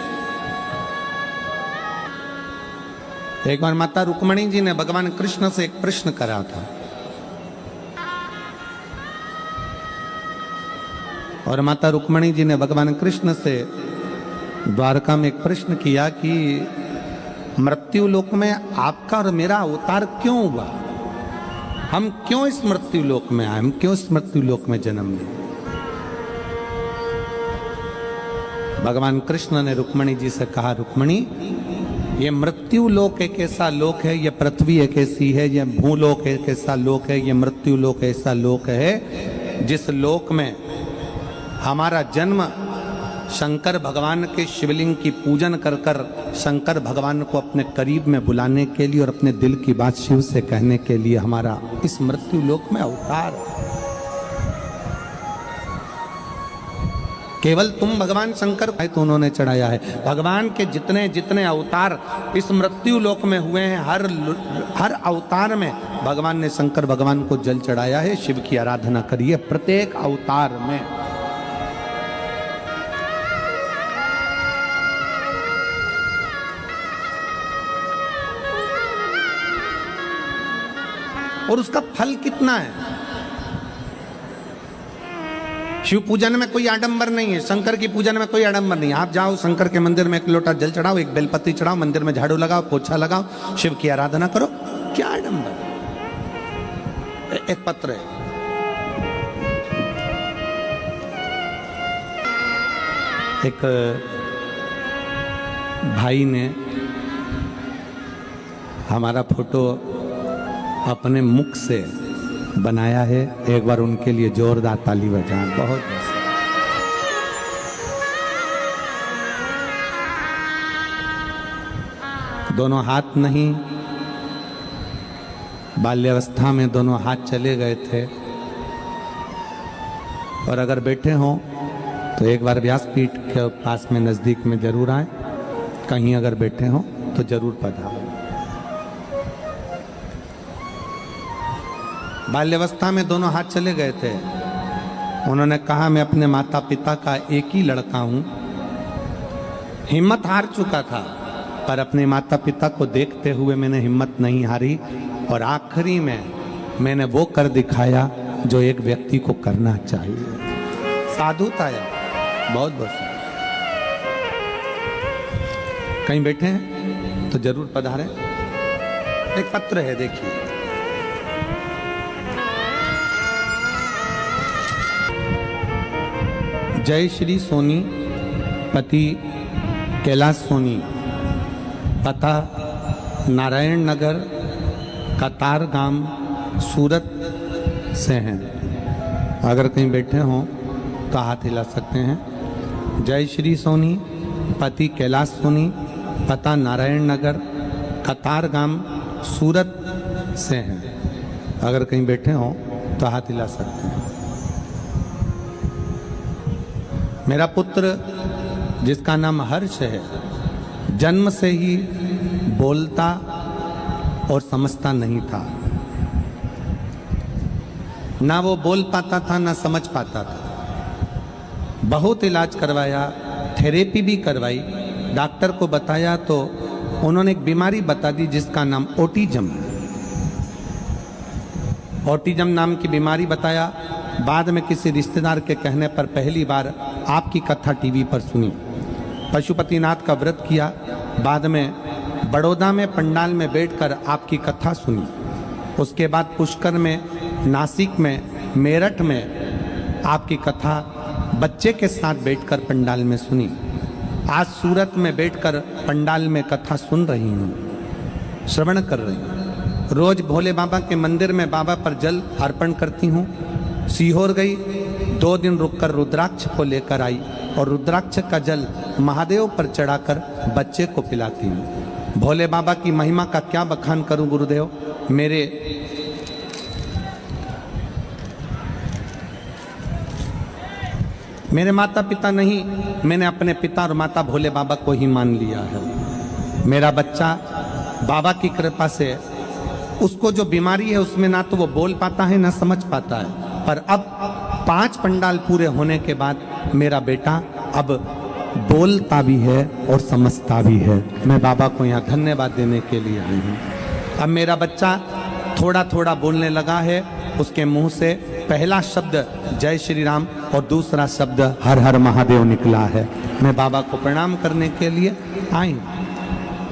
एक बार माता रुक्मणी जी ने भगवान कृष्ण से एक प्रश्न करा था, और माता रुक्मणी जी ने भगवान कृष्ण से द्वारका में एक प्रश्न किया कि मृत्यु लोक में आपका और मेरा अवतार क्यों हुआ। हम क्यों इस मृत्यु लोक में आए, हम क्यों इस मृत्यु लोक में जन्म लिए। भगवान कृष्ण ने रुक्मणी जी से कहा, रुक्मणी ये मृत्यु लोक एक ऐसा लोक है, ये पृथ्वी एक ऐसी है, ये भूलोक एक ऐसा लोक है, ये मृत्यु लोक ऐसा लोक है जिस लोक में हमारा जन्म शंकर भगवान के शिवलिंग की पूजन कर कर शंकर भगवान को अपने करीब में बुलाने के लिए और अपने दिल की बात शिव से कहने के लिए हमारा इस मृत्यु लोक में अवतार है। केवल तुम भगवान शंकर को तो उन्होंने चढ़ाया है। भगवान के जितने जितने अवतार इस मृत्यु लोक में हुए हैं, हर अवतार में भगवान ने शंकर भगवान को जल चढ़ाया है। शिव की आराधना करिए प्रत्येक अवतार में। और उसका फल कितना है। शिव पूजन में कोई आडंबर नहीं है, शंकर की पूजन में कोई आडंबर नहीं है। आप जाओ शंकर के मंदिर में एक लोटा जल चढ़ाओ, एक बेलपत्ती चढ़ाओ, मंदिर में झाड़ू लगाओ, पोछा लगाओ, शिव की आराधना करो, क्या आडंबर। एक पत्र है, एक भाई ने हमारा फोटो अपने मुख से बनाया है। एक बार उनके लिए जोरदार ताली बजाएं। बहुत दोनों हाथ नहीं, बाल्यावस्था में दोनों हाथ चले गए थे। और अगर बैठे हों तो एक बार व्यासपीठ के पास में नज़दीक में जरूर आए। कहीं अगर बैठे हों तो जरूर पधारें। बाल्यावस्था में दोनों हाथ चले गए थे। उन्होंने कहा, मैं अपने माता पिता का एक ही लड़का हूं। हिम्मत हार चुका था, पर अपने माता पिता को देखते हुए मैंने हिम्मत नहीं हारी और आखिरी में मैंने वो कर दिखाया जो एक व्यक्ति को करना चाहिए। साधुता है। बहुत बहुत कहीं बैठे हैं तो जरूर पधारें। एक पत्र है, देखिए। जय श्री सोनी, पति कैलाश सोनी, पता नारायण नगर, कतार गांव, सूरत से हैं। अगर कहीं बैठे हों तो हाथ हिला सकते हैं। जय श्री सोनी, पति कैलाश सोनी, पता नारायण नगर, कतार गांव, सूरत से हैं। अगर कहीं बैठे हों तो हाथ हिला सकते हैं। मेरा पुत्र जिसका नाम हर्ष है, जन्म से ही बोलता और समझता नहीं था। ना वो बोल पाता था ना समझ पाता था। बहुत इलाज करवाया, थेरेपी भी करवाई, डॉक्टर को बताया तो उन्होंने एक बीमारी बता दी जिसका नाम ऑटिज्म। ऑटिज्म नाम की बीमारी बताया। बाद में किसी रिश्तेदार के कहने पर पहली बार आपकी कथा टीवी पर सुनी। पशुपतिनाथ का व्रत किया। बाद में बड़ौदा में पंडाल में बैठकर आपकी कथा सुनी। उसके बाद पुष्कर में, नासिक में, मेरठ में आपकी कथा बच्चे के साथ बैठकर पंडाल में सुनी। आज सूरत में बैठकर पंडाल में कथा सुन रही हूँ, श्रवण कर रही हूँ। रोज भोले बाबा के मंदिर में बाबा पर जल अर्पण करती हूँ। सीहोर गई, 2 दिन रुककर रुद्राक्ष को लेकर आई और रुद्राक्ष का जल महादेव पर चढ़ाकर बच्चे को पिलाती हूँ। भोले बाबा की महिमा का क्या बखान करूं गुरुदेव। मेरे माता पिता नहीं, मैंने अपने पिता और माता भोले बाबा को ही मान लिया है। मेरा बच्चा बाबा की कृपा से, उसको जो बीमारी है उसमें ना तो वो बोल पाता है ना समझ पाता है, पर अब 5 पंडाल पूरे होने के बाद मेरा बेटा अब बोलता भी है और समझता भी है। मैं बाबा को यहाँ धन्यवाद देने के लिए आई हूँ। अब मेरा बच्चा थोड़ा थोड़ा बोलने लगा है। उसके मुंह से पहला शब्द जय श्री राम और दूसरा शब्द हर हर महादेव निकला है। मैं बाबा को प्रणाम करने के लिए आई।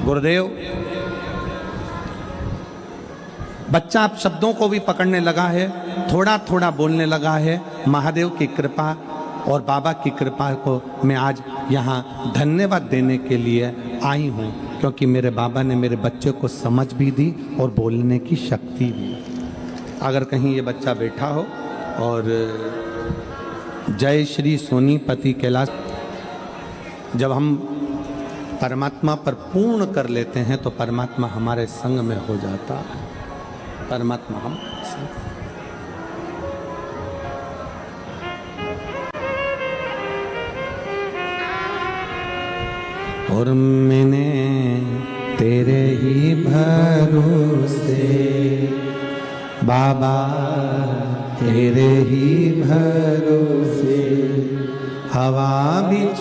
गुरुदेव बच्चा अब शब्दों को भी पकड़ने लगा है, थोड़ा थोड़ा बोलने लगा है। महादेव की कृपा और बाबा की कृपा को मैं आज यहाँ धन्यवाद देने के लिए आई हूँ, क्योंकि मेरे बाबा ने मेरे बच्चे को समझ भी दी और बोलने की शक्ति भी। अगर कहीं ये बच्चा बैठा हो और जय श्री सोनीपति कैलाश, जब हम परमात्मा पर पूर्ण कर लेते हैं तो परमात्मा हमारे संग में हो जाता है। परमात्मा हम और मैंने तेरे ही भरोसे बाबा, तेरे ही भरोसे हवा बिच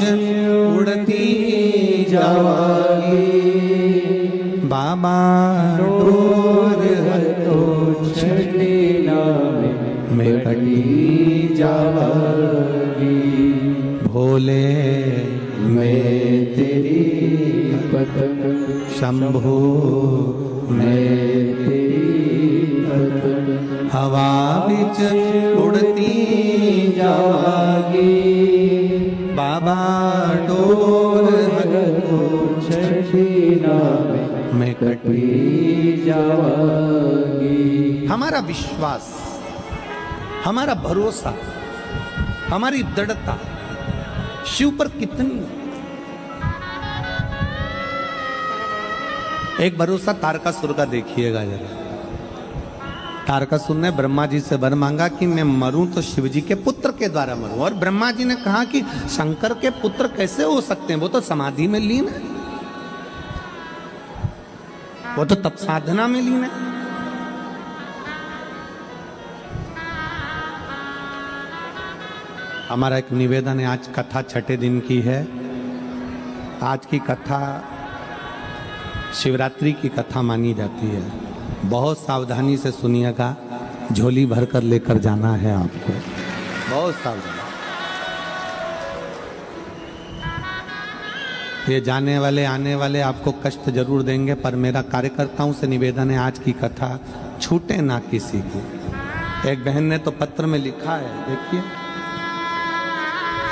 उड़ती जावागी बाबा, डोर तो छड़ना में कटी जावागी भोले, मैं तेरी पतंग शंभो, मैं तेरी पतंग हवा बिच उड़ती जावागी बाबा, डोर छड़ना में कटी जावागी। हमारा विश्वास, हमारा भरोसा, हमारी दृढ़ता शिव पर कितनी। एक भरोसा तारकासुर का देखिएगा जरा। तारकासुर ने ब्रह्मा जी से वर मांगा कि मैं मरूं तो शिव जी के पुत्र के द्वारा मरूं, और ब्रह्मा जी ने कहा कि शंकर के पुत्र कैसे हो सकते हैं, वो तो समाधि में लीन है, वो तो तप साधना में लीन है। हमारा एक निवेदन है, आज कथा छठे दिन की है। आज की कथा शिवरात्रि की कथा मानी जाती है। बहुत सावधानी से सुनिएगा, झोली भर कर लेकर जाना है आपको, बहुत सावधान। ये जाने वाले आने वाले आपको कष्ट जरूर देंगे, पर मेरा कार्यकर्ताओं से निवेदन है, आज की कथा छूटे ना किसी की। एक बहन ने तो पत्र में लिखा है, देखिए,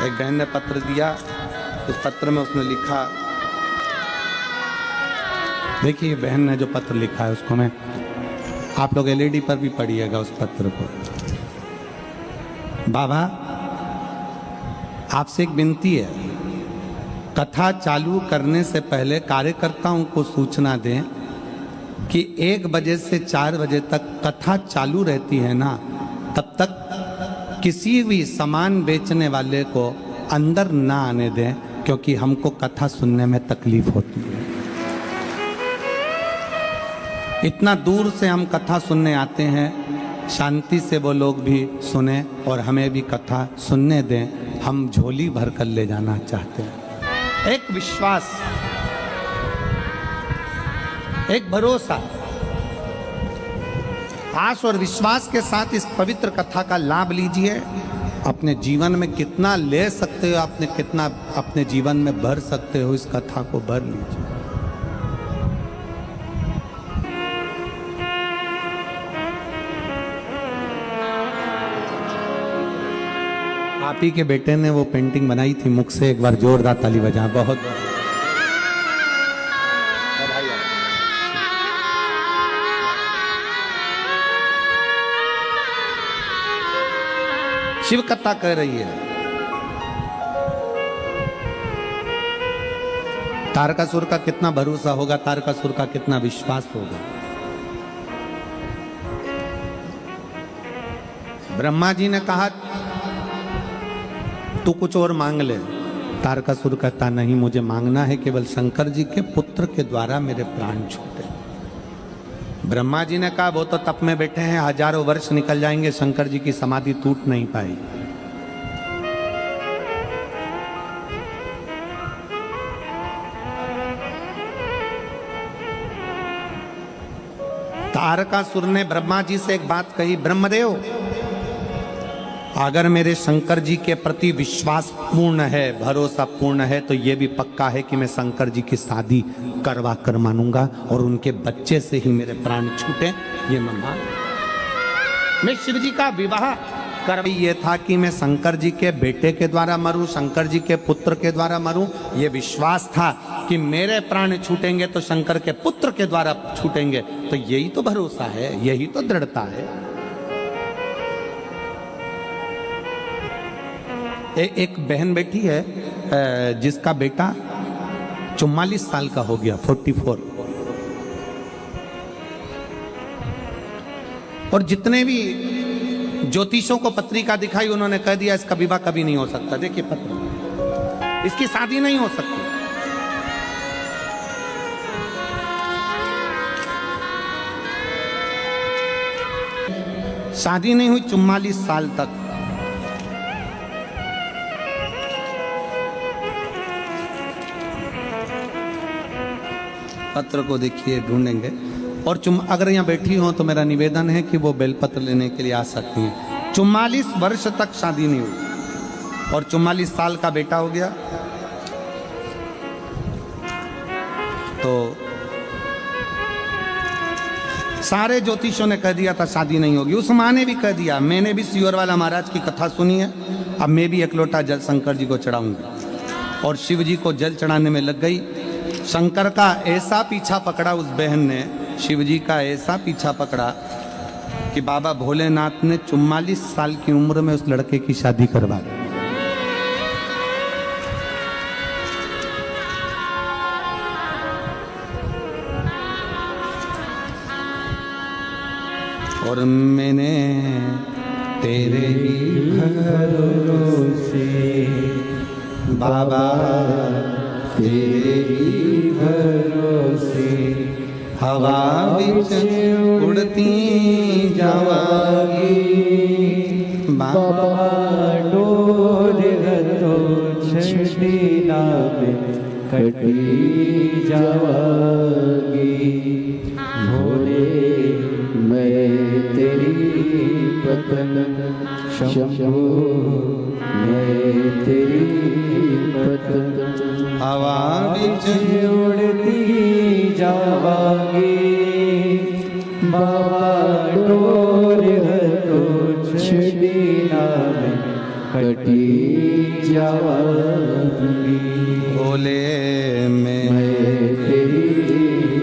एक बहन ने पत्र दिया, उस पत्र में उसने लिखा, देखिए बहन ने जो पत्र लिखा है उसको मैं, आप लोग एलईडी पर भी पढ़िएगा उस पत्र को। बाबा, आपसे एक विनती है, कथा चालू करने से पहले कार्यकर्ताओं को सूचना दें कि 1 बजे से 4 बजे तक कथा चालू रहती है ना, तब तक किसी भी सामान बेचने वाले को अंदर ना आने दें, क्योंकि हमको कथा सुनने में तकलीफ होती है। इतना दूर से हम कथा सुनने आते हैं, शांति से वो लोग भी सुने और हमें भी कथा सुनने दें। हम झोली भर कर ले जाना चाहते हैं। एक विश्वास, एक भरोसा, आस और विश्वास के साथ इस पवित्र कथा का लाभ लीजिए। अपने जीवन में कितना ले सकते हो, आपने कितना अपने जीवन में भर सकते हो, इस कथा को भर लीजिए। आप ही के बेटे ने वो पेंटिंग बनाई थी मुख से, एक बार जोरदार ताली बजा। बहुत शिव कथा कह रही है, तारकासुर का कितना भरोसा होगा, तारकासुर का कितना विश्वास होगा। ब्रह्मा जी ने कहा तू कुछ और मांग ले, तारकासुर कहता नहीं, मुझे मांगना है केवल शंकर जी के पुत्र के द्वारा मेरे प्राण छूटे। ब्रह्मा जी ने कहा वो तो तप में बैठे हैं, हजारों वर्ष निकल जाएंगे, शंकर जी की समाधि टूट नहीं पाएगी। तारकासुर ने ब्रह्मा जी से एक बात कही, ब्रह्मदेव अगर मेरे शंकर जी के प्रति विश्वास पूर्ण है, भरोसा पूर्ण है, तो ये भी पक्का है कि मैं शंकर जी की शादी करवा कर मानूंगा और उनके बच्चे से ही मेरे प्राण छूटे, ये मैं मान। मैं शिव जी का विवाह कर, ये था कि मैं शंकर जी के बेटे के द्वारा मरूं, शंकर जी के पुत्र के द्वारा मरूं। ये विश्वास था कि मेरे प्राण छूटेंगे तो शंकर के पुत्र के द्वारा छूटेंगे। तो यही तो भरोसा है, यही तो दृढ़ता है। एक बहन बैठी है जिसका बेटा 44 साल का हो गया, 44, और जितने भी ज्योतिषों को पत्रिका दिखाई उन्होंने कह दिया इसका विवाह कभी नहीं हो सकता। देखिए पत्र, इसकी शादी नहीं हो सकती। शादी नहीं हुई 44 साल तक। पत्र को देखिए, ढूंढेंगे। और अगर यहाँ बैठी हो तो मेरा निवेदन है कि वो बेलपत्र लेने के लिए आ सकती हैं। 44 वर्ष तक शादी नहीं हुई और 44 साल का बेटा हो गया। तो सारे ज्योतिषों ने कह दिया था शादी नहीं होगी। उस माँ ने भी कह दिया। मैंने भी सियोर वाला महाराज की कथा सुनी है। अब मैं भी एक लोटा जल शंकर जी को चढ़ाऊंगी। और शिव जी को जल चढ़ाने में लग गई। शंकर का ऐसा पीछा पकड़ा उस बहन ने, शिव जी का ऐसा पीछा पकड़ा कि बाबा भोलेनाथ ने 44 साल की उम्र में उस लड़के की शादी करवा दी। और मैंने तेरे ही भरोसे बाबा, तेरे ही भरोसे हवा बिच उड़ती जावागी बाबा, डोर तो छड़ी नाम कटी जावागी। भोले मैं तेरी पतंग, शंभो मैं तेरी पतंग, हवा बिच उड़ती जावागी बाबा, डोर तो छड़ी नाम कटी जावागी। भोले में तेरी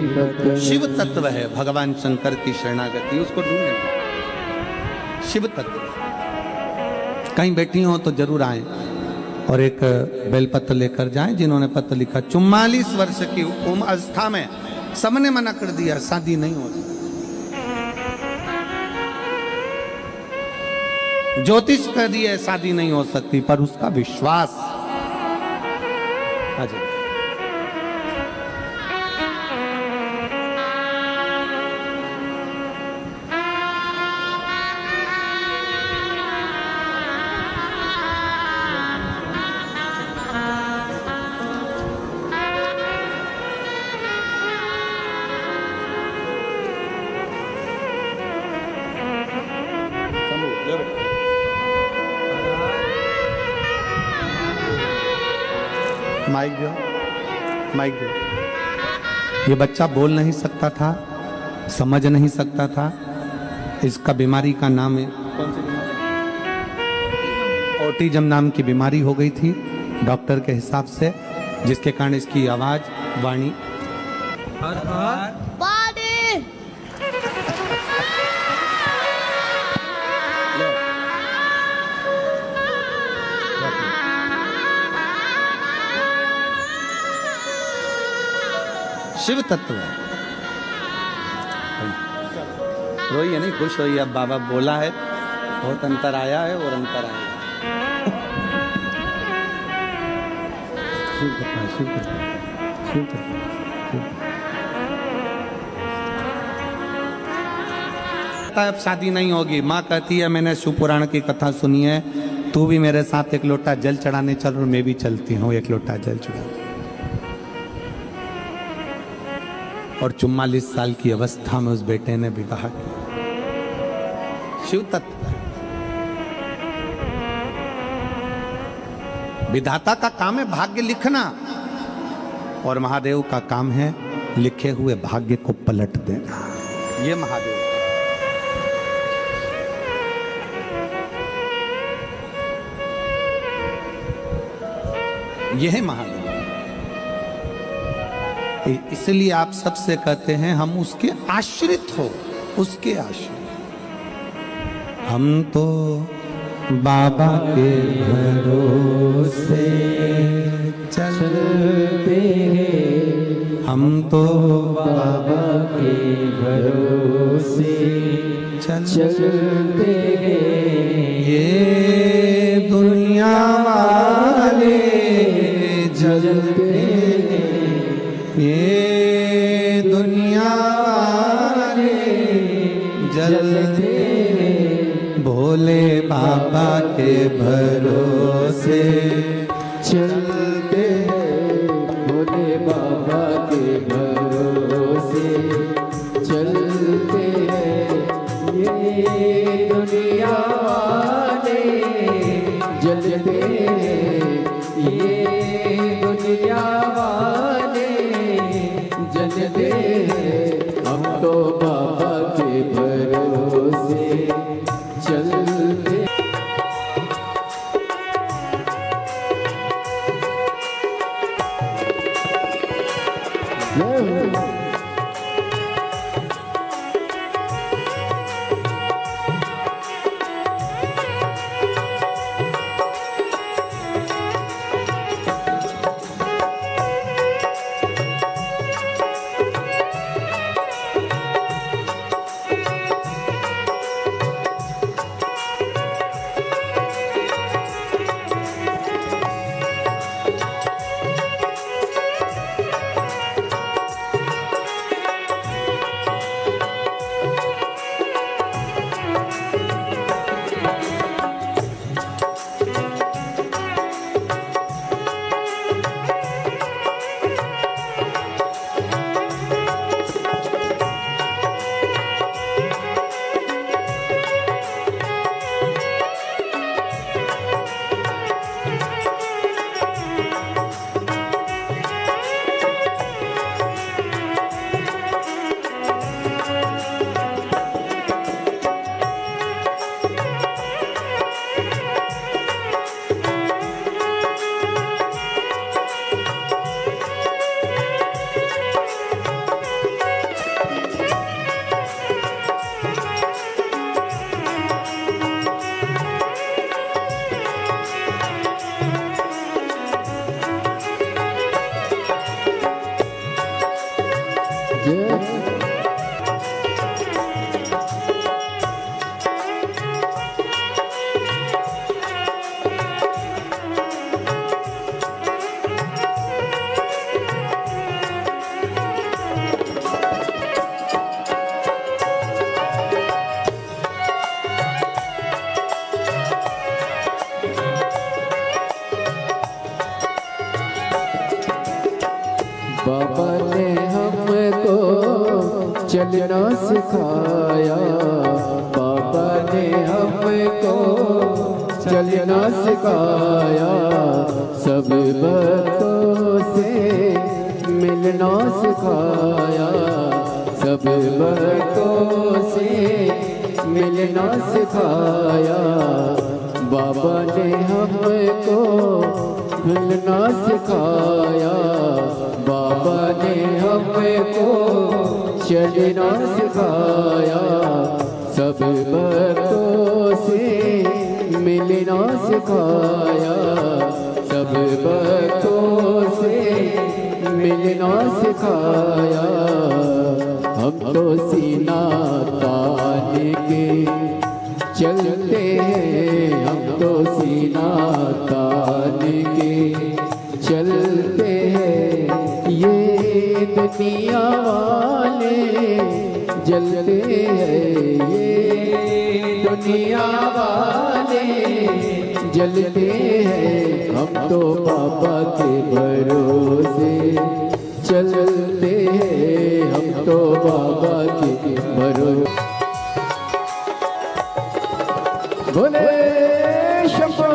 पतंग। शिव तत्व है भगवान शंकर की शरणागति, उसको ढूंढे। शिव तत्व कहीं बैठी हो तो जरूर आए और एक बेलपत्र लेकर जाएं। जिन्होंने पत्र लिखा 44 वर्ष की उम्र अवस्था में सबने मना कर दिया शादी नहीं हो सकती। ज्योतिष कह दिए शादी नहीं हो सकती, पर उसका विश्वास। आ जाए। माइक दो, माइक दो। ये बच्चा बोल नहीं सकता था, समझ नहीं सकता था। इसका बीमारी का नाम है, कौन सी बीमारी? ऑटिज्म नाम की बीमारी हो गई थी डॉक्टर के हिसाब से, जिसके कारण इसकी आवाज, वाणी शिव तत्व है। रोइए नहीं, खुश होइए। अब बाबा बोला है, बहुत अंतर आया है और अंतर आएगा। शिव कृपा, शिव कृपा, शिव कृपा। अब शादी नहीं होगी। माँ कहती है मैंने शिव पुराण की कथा सुनी है, तू भी मेरे साथ एक लोटा जल चढ़ाने चल, और मैं भी चलती हूँ एक लोटा जल चढ़ा। और 44 साल की अवस्था में उस बेटे ने विवाह किया। शिव तत्व। विधाता का काम है भाग्य लिखना, और महादेव का काम है लिखे हुए भाग्य को पलट देना। ये महादेव, यह है महादेव। इसलिए आप सबसे कहते हैं हम उसके आश्रित हो, उसके आश्रित। हम तो बाबा के भरोसे चलते हैं, हम तो बाबा के भरोसे चलते हैं। ये दुनिया वाले जलते हैं, ये दुनिया वाले जलते हैं, भोले बाबा के भरोसे चलते हैं, भोले बाबा के भरोसे चलते हैं। ये दुनिया वाले जलते हैं, ये दुनिया वाले जलते हैं। हम तो बाबा के भरोसे चलते। बाबा ने हमको चलना सिखाया, बाबा ने हमको चलना सिखाया। सब भक्तों से मिलना सिखाया, सब भक्तों से मिलना सिखाया। बाबा ने हमको मिलना सिखाया, बाबा ने हमको चलना सिखाया। सब भक्तों से मिलना सिखाया, सब भक्तों से मिलना सिखाया। हम तो सीना तान के चलते हैं, हम तो सीना तान के चलते हैं। ये दुनिया वाले जलते हैं, ये दुनिया वाले जलते हैं। हम तो बाबा के भरोसे चलते हैं, हम तो बाबा के भरोसे। भोले शंभो।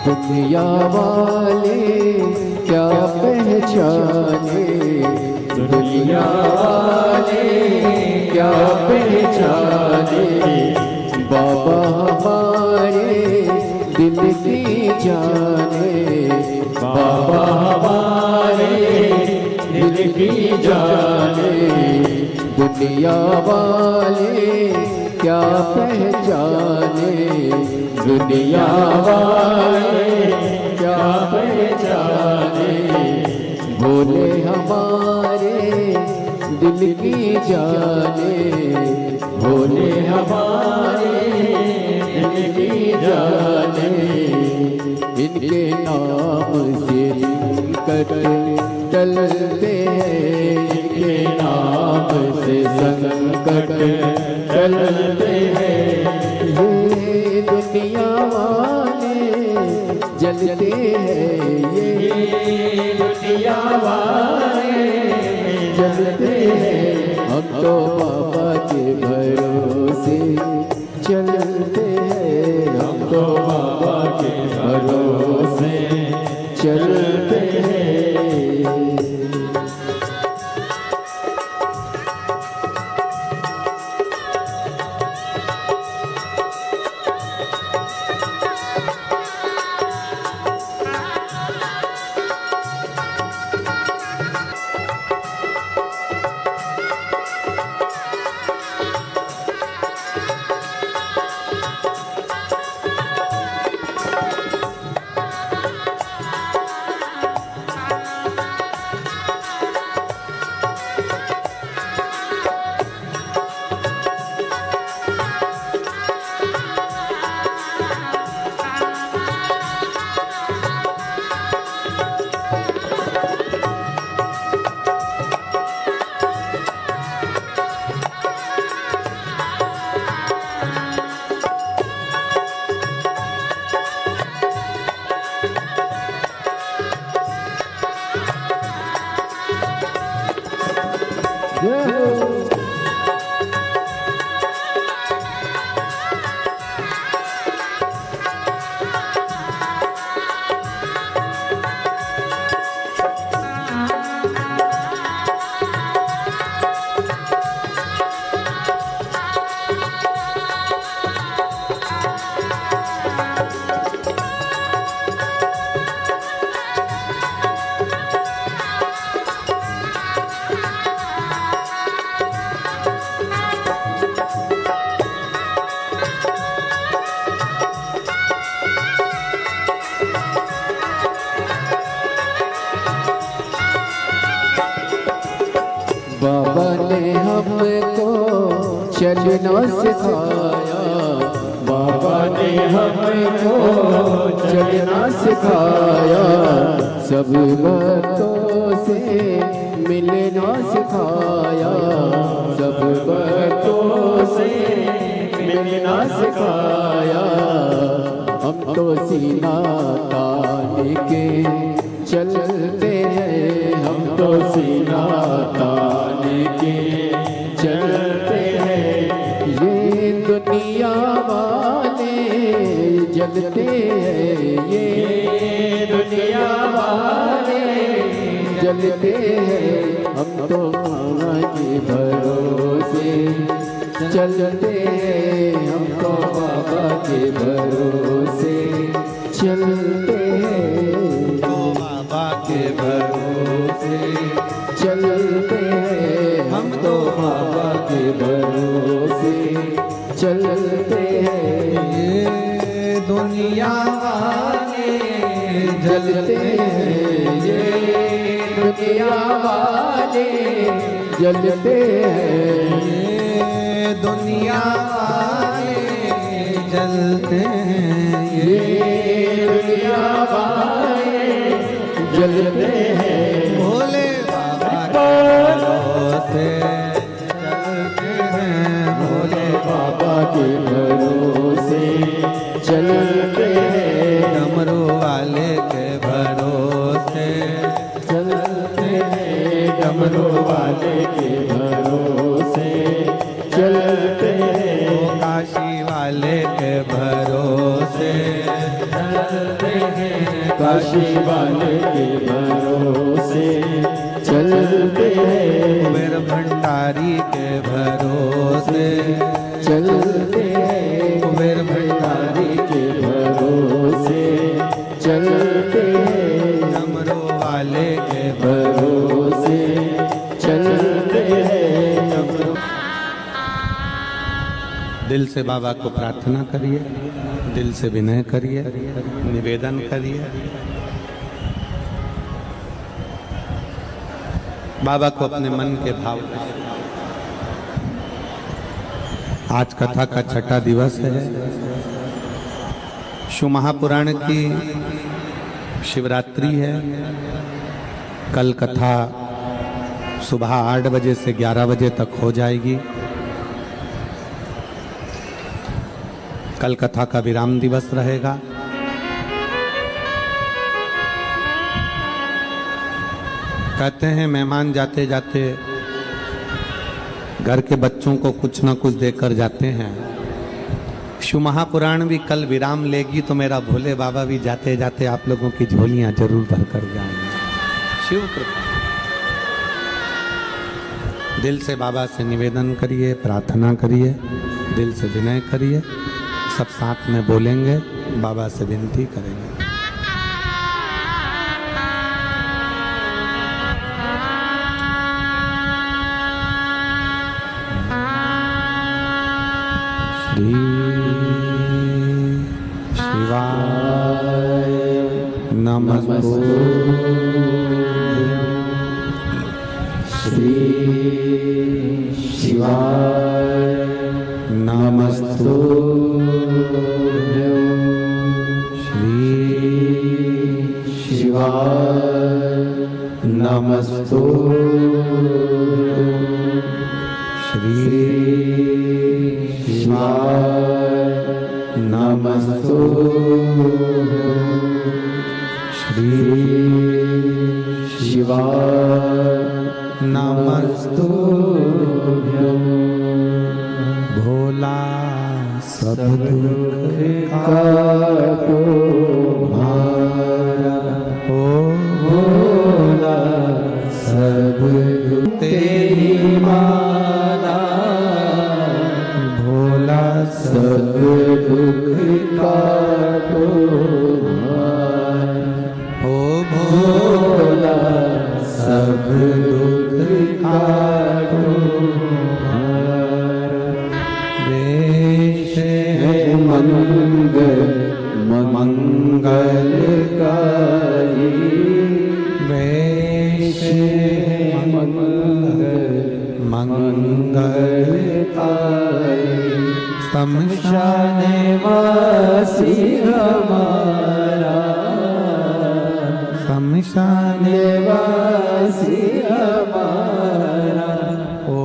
दुनिया वाले क्या पहचाने, दुनिया वाले क्या पहचाने, बाबा हमारे दिल की जाने, बाबा हमारे दिल की जाने। दुनिया वाले क्या पहचाने, दुनिया वाले क्या पहचाने, भोले हमारे दिल की जाने, भोले हमारे दिल की जाने। इनके नाम से संकट टलते हैं, इनके नाम से संकट टलते हैं। ये दुनिया वाले जलते हैं, ये दुनिया वाले जलते हैं। हम तो बाबा के भरोसे चलते हैं, हम तो बाबा के भरोसे चलते हैं। बाबा ने हमको चलना सिखाया, बाबा ने हमको चलना सिखाया। सब भक्तों से मिलना सिखाया, सब भक्तों से मिलना सिखाया। हम तो सीना तान के चलते हैं, हम तो सीना तान के चलते हैं। ये दुनिया वाले जलते हैं, ये दुनिया वाले जलते हैं। हम तो बाबा के भरोसे चलते हैं, हम तो बाबा के भरोसे चलते हैं, तो बाबा के भरोसे चलते हैं। हम तो बाबा के भरोसे चलते हैं। ये दुनिया वाले जलते हैं, ये दुनिया वाले जलते हैं, ये दुनिया वाले जलते हैं, ये दुनिया वाले जलते हैं। भोले बाबा के भरोसे चलते हैं, भोले बाबा के भरोसे चलते हैं, डमरू वाले के भरोसे चलते हैं, डमरू वाले के भरोसे चलते हैं, काशी वाले के भरोसे चलते हैं काशी वाले के भरोसे चलते हैं कुबेर भंडारी के भरोसे चलते हैं कुबेर भंडारी के भरोसे चलते हैं डमरू वाले के भरोसे चलते हैं डमरू। दिल से बाबा को प्रार्थना करिए, दिल से विनय करिए, निवेदन करिए। बाबा को अपने मन के भाव। आज कथा का छठा दिवस है। शिव महापुराण की शिवरात्रि है। कल कथा सुबह 8 बजे से 11 बजे तक हो जाएगी। कल कथा का विराम दिवस रहेगा। कहते हैं मेहमान जाते जाते घर के बच्चों को कुछ ना कुछ देकर जाते हैं। शिव महापुराण भी कल विराम लेगी तो मेरा भोले बाबा भी जाते जाते आप लोगों की झोलियां जरूर भर कर जाएंगे। शिव कृपा। दिल से बाबा से निवेदन करिए, प्रार्थना करिए, दिल से विनय करिए। सब साथ में बोलेंगे, बाबा से विनती करेंगे। श्री शिवाय नमस्तुभ्यं। श्री शिवाय नमस्तुभ्यं। श्री शिवाय नमस्तुभ्यं। श्री शिवाय नमस्तुभ्यं। श्री शिवाय नमस्तुभ्यं। भोला सब दुख काटो मारा ओ भोला सब दुख तेरी माना भोला सब दुख काटो मारा ओ भोला सब दुख काटो मंगल मंगलकारी वेश मंगल मंगलकारी शमशान वासी हमारा शमशान वासी हमारा ओ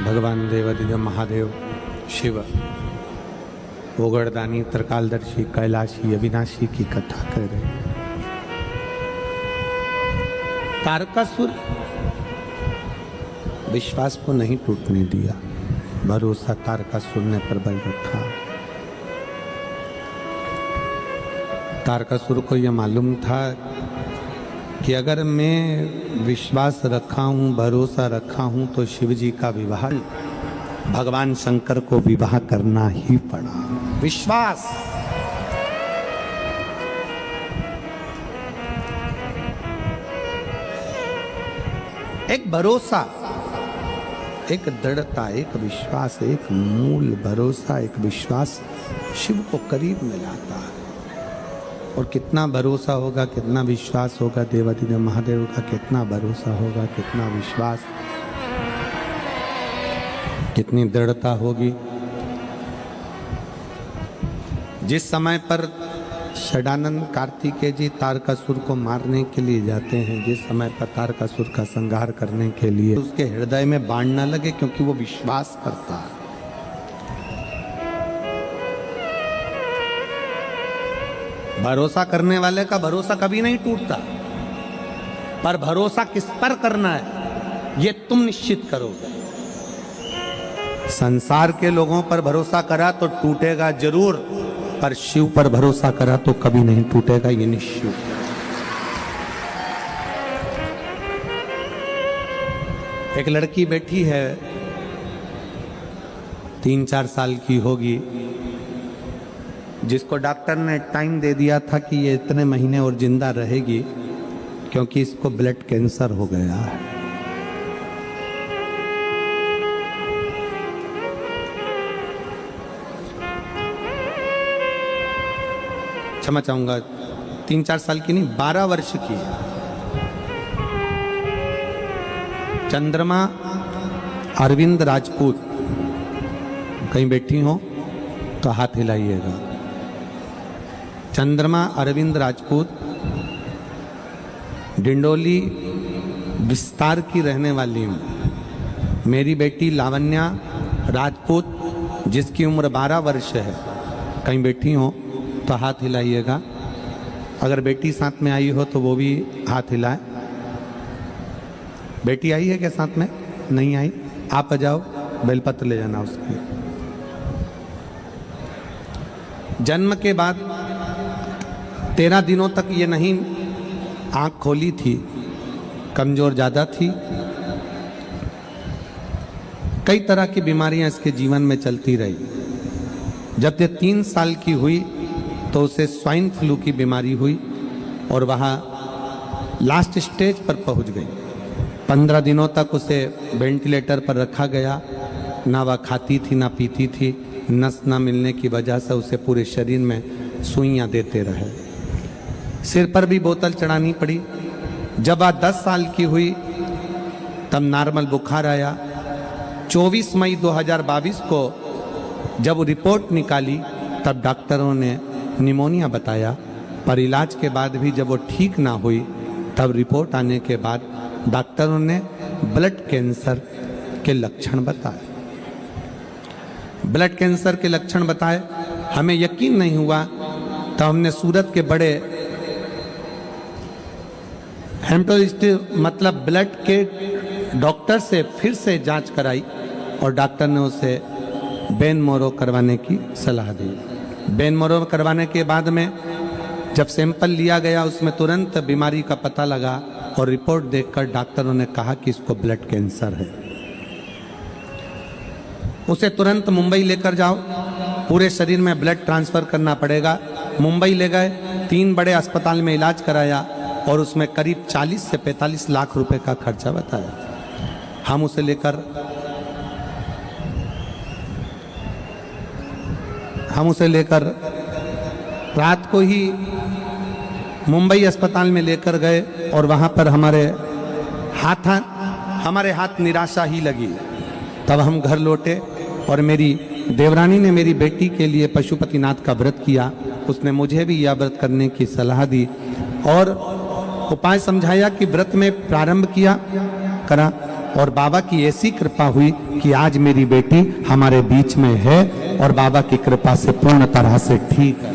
भगवान देवादिदेव महादेव शिव ओगड़दानी त्रिकालदर्शी कैलाशी अविनाशी की कथा कर रहे हैं। तारकासुर विश्वास को नहीं टूटने दिया, भरोसा तारकासुर ने प्रबल रखा। तारकासुर को यह मालूम था कि अगर मैं विश्वास रखा हूं, भरोसा रखा हूं तो शिव जी का विवाह भगवान शंकर को विवाह करना ही पड़ा। विश्वास एक भरोसा, एक दृढ़ता, एक विश्वास, एक मूल भरोसा, एक विश्वास शिव को करीब में लाता है। और कितना भरोसा होगा, कितना विश्वास होगा देवादिदेव महादेव का, कितना भरोसा होगा, कितना विश्वास, कितनी दृढ़ता होगी। जिस समय पर षडानंद कार्तिकेय जी तारकासुर को मारने के लिए जाते हैं। जिस समय पर तारकासुर का संहार करने के लिए उसके हृदय में बाण न लगे, क्योंकि वो विश्वास करता है। भरोसा करने वाले का भरोसा कभी नहीं टूटता, पर भरोसा किस पर करना है ये तुम निश्चित करोगे। संसार के लोगों पर भरोसा करा तो टूटेगा जरूर, पर शिव पर भरोसा करा तो कभी नहीं टूटेगा, ये निश्चित। एक लड़की बैठी है, 3-4 साल की होगी, जिसको डॉक्टर ने टाइम दे दिया था कि ये इतने महीने और जिंदा रहेगी, क्योंकि इसको ब्लड कैंसर हो गया है। क्षमा चाहूंगा, 3-4 साल की नहीं, 12 वर्ष की है। चंद्रमा अरविंद राजपूत, कहीं बैठी हो तो हाथ हिलाइएगा। चंद्रमा अरविंद राजपूत डिंडोली विस्तार की रहने वाली हूँ। मेरी बेटी लावण्या राजपूत, जिसकी उम्र 12 वर्ष है, कहीं बैठी हो तो हाथ हिलाइएगा। अगर बेटी साथ में आई हो तो वो भी हाथ हिलाए। बेटी आई है क्या साथ में? नहीं आई? आप आ जाओ, बेलपत्र ले जाना उसके। जन्म के बाद 13 दिनों तक ये नहीं आंख खोली थी, कमजोर ज्यादा थी। कई तरह की बीमारियां इसके जीवन में चलती रही। जब ये 3 साल की हुई तो उसे स्वाइन फ्लू की बीमारी हुई और वहाँ लास्ट स्टेज पर पहुँच गई। 15 दिनों तक उसे वेंटिलेटर पर रखा गया। ना वह खाती थी ना पीती थी। नस ना मिलने की वजह से उसे पूरे शरीर में सुइयाँ देते रहे। सिर पर भी बोतल चढ़ानी पड़ी। जब वह 10 साल की हुई तब नॉर्मल बुखार आया। 24 मई 2022 को जब रिपोर्ट निकाली तब डॉक्टरों ने निमोनिया बताया, पर इलाज के बाद भी जब वो ठीक ना हुई तब रिपोर्ट आने के बाद डॉक्टरों ने ब्लड कैंसर के लक्षण बताए। ब्लड कैंसर के लक्षण बताए, हमें यकीन नहीं हुआ। तब हमने सूरत के बड़े हेमेटोलॉजिस्ट मतलब ब्लड के डॉक्टर से फिर से जांच कराई और डॉक्टर ने उसे बेन मोरो करवाने की सलाह दी। बेन मोरो करवाने के बाद में जब सैंपल लिया गया उसमें तुरंत बीमारी का पता लगा और रिपोर्ट देखकर डॉक्टरों ने कहा कि इसको ब्लड कैंसर है। उसे तुरंत मुंबई लेकर जाओ, पूरे शरीर में ब्लड ट्रांसफर करना पड़ेगा। मुंबई ले गए, 3 बड़े अस्पताल में इलाज कराया और उसमें करीब 40 से 45 लाख रुपए का खर्चा बताया। हम उसे लेकर रात को ही मुंबई अस्पताल में लेकर गए और वहाँ पर हमारे हाथ निराशा ही लगी। तब हम घर लौटे और मेरी देवरानी ने मेरी बेटी के लिए पशुपतिनाथ का व्रत किया। उसने मुझे भी यह व्रत करने की सलाह दी और उपाय समझाया कि व्रत में प्रारंभ करा और बाबा की ऐसी कृपा हुई कि आज मेरी बेटी हमारे बीच में है और बाबा की कृपा से पूर्ण तरह से ठीक है।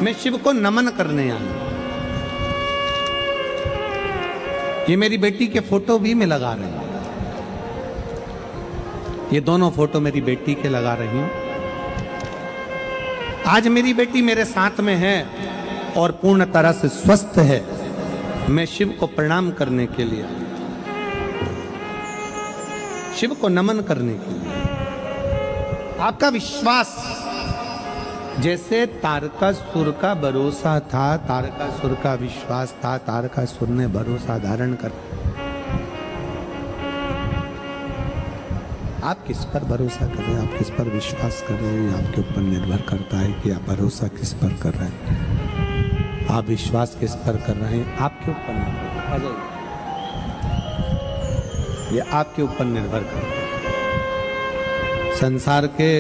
मैं शिव को नमन करने आया। ये मेरी बेटी के फोटो भी मैं लगा रही हूं। ये दोनों फोटो मेरी बेटी के लगा रही हूं। आज मेरी बेटी मेरे साथ में है और पूर्ण तरह से स्वस्थ है। मैं शिव को प्रणाम करने के लिए, शिव को नमन करने के लिए। आपका विश्वास, जैसे तारकासुर का भरोसा था, तारकासुर का विश्वास था, तारकासुर ने भरोसा धारण कर। आप किस पर भरोसा कर रहे हैं, आप किस पर विश्वास कर रहे हैं, आपके ऊपर निर्भर करता है कि आप भरोसा किस पर कर रहे हैं, आप विश्वास किस पर कर रहे हैं, आपके ऊपर निर्भर। ये आपके ऊपर निर्भर करता है। संसार के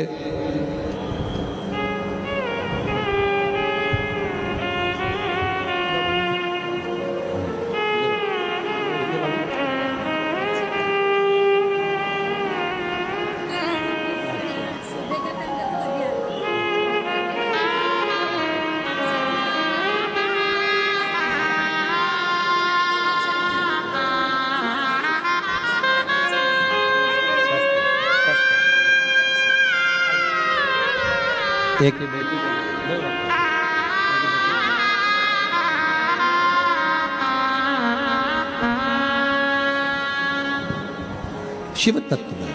एक ही बेटी शिव तत्व में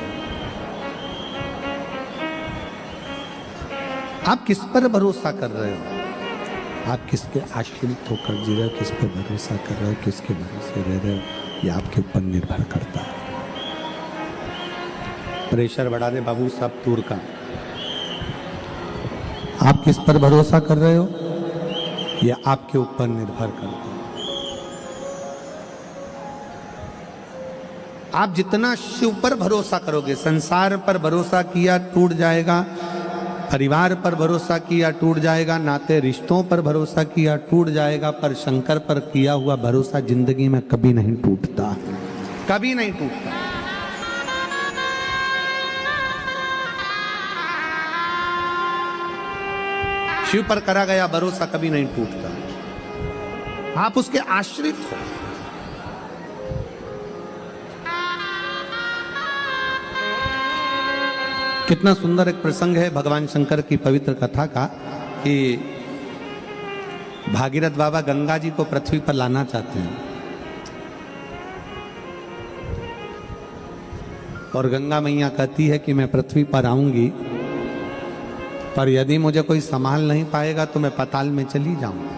आप किस पर भरोसा कर रहे हो? आप किसके आश्रित होकर जी रहे हो? किस पर भरोसा कर रहे हो? किसके भरोसे रह रहे हो? ये आपके ऊपर निर्भर करता है। प्रेशर बढ़ा दे बाबू साहब तूर का। आप किस पर भरोसा कर रहे हो? ये आपके ऊपर निर्भर करता है। आप जितना शिव पर भरोसा करोगे, संसार पर भरोसा किया टूट जाएगा, परिवार पर भरोसा किया टूट जाएगा, नाते रिश्तों पर भरोसा किया टूट जाएगा, पर शंकर पर किया हुआ भरोसा जिंदगी में कभी नहीं टूटता, कभी नहीं टूटता। शिव पर करा गया भरोसा कभी नहीं टूटता। आप उसके आश्रित हो। कितना सुंदर एक प्रसंग है भगवान शंकर की पवित्र कथा का कि भागीरथ बाबा गंगा जी को पृथ्वी पर लाना चाहते हैं और गंगा मैया कहती है कि मैं पृथ्वी पर आऊंगी, पर यदि मुझे कोई संभाल नहीं पाएगा तो मैं पाताल में चली जाऊंगी।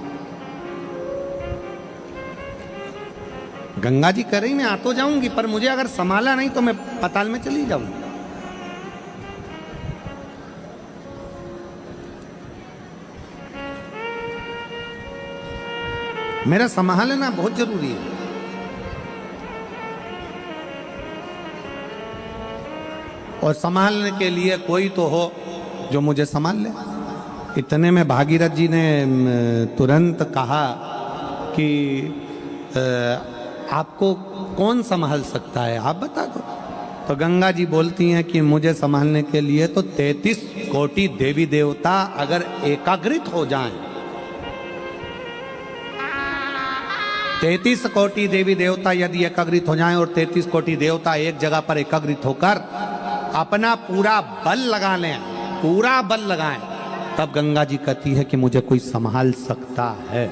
गंगा जी कह रही मैं आ तो जाऊंगी, पर मुझे अगर संभाला नहीं तो मैं पाताल में चली जाऊंगी। मेरा संभालना बहुत जरूरी है। और संभालने के लिए कोई तो हो जो मुझे संभाल ले। इतने में भागीरथ जी ने तुरंत कहा कि आपको कौन संभाल सकता है, आप बता दो। तो गंगा जी बोलती हैं कि मुझे संभालने के लिए तो 33 कोटि देवी देवता अगर एकाग्रित हो जाएं, 33 कोटि देवी देवता यदि एकाग्रित हो जाएं और 33 कोटि देवता एक जगह पर एकाग्रित होकर अपना पूरा बल लगा लें, पूरा बल लगाएं, तब गंगा जी कहती है कि मुझे कोई संभाल सकता है,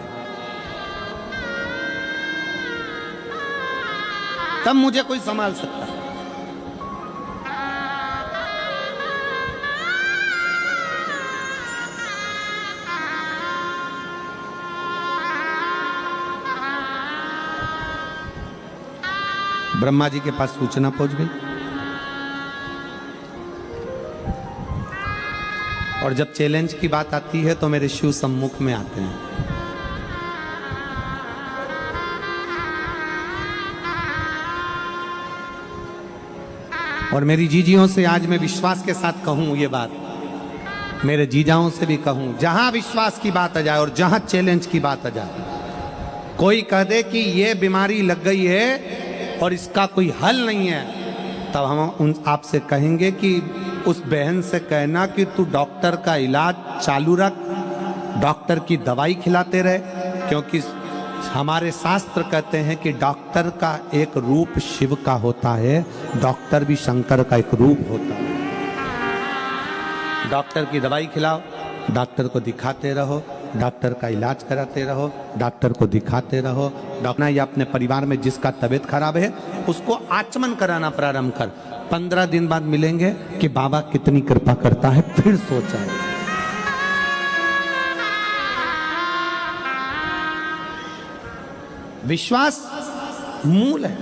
तब मुझे कोई संभाल सकता है। ब्रह्मा जी के पास सूचना पहुंच गई और जब चैलेंज की बात आती है तो मेरे शिव सम्मुख में आते हैं। और मेरी जीजियों से आज मैं विश्वास के साथ कहूं ये बात, मेरे जीजाओं से भी कहूं, जहां विश्वास की बात आ जाए और जहां चैलेंज की बात आ जाए, कोई कह दे कि ये बीमारी लग गई है और इसका कोई हल नहीं है, तब हम उन आपसे कहेंगे कि उस बहन से कहना कि तू डॉक्टर का इलाज चालू रख, डॉक्टर की दवाई खिलाते रहे, क्योंकि हमारे शास्त्र कहते हैं कि डॉक्टर का एक रूप शिव का होता है, डॉक्टर भी शंकर का एक रूप होता है। डॉक्टर की दवाई खिलाओ, डॉक्टर को दिखाते रहो, डॉक्टर का इलाज कराते रहो, डॉक्टर को दिखाते रहो। डॉक्टर या अपने परिवार में जिसका तबीयत खराब है उसको आचमन कराना प्रारंभ कर। 15 दिन बाद मिलेंगे कि बाबा कितनी कृपा करता है, फिर सोचा। विश्वास मूल है।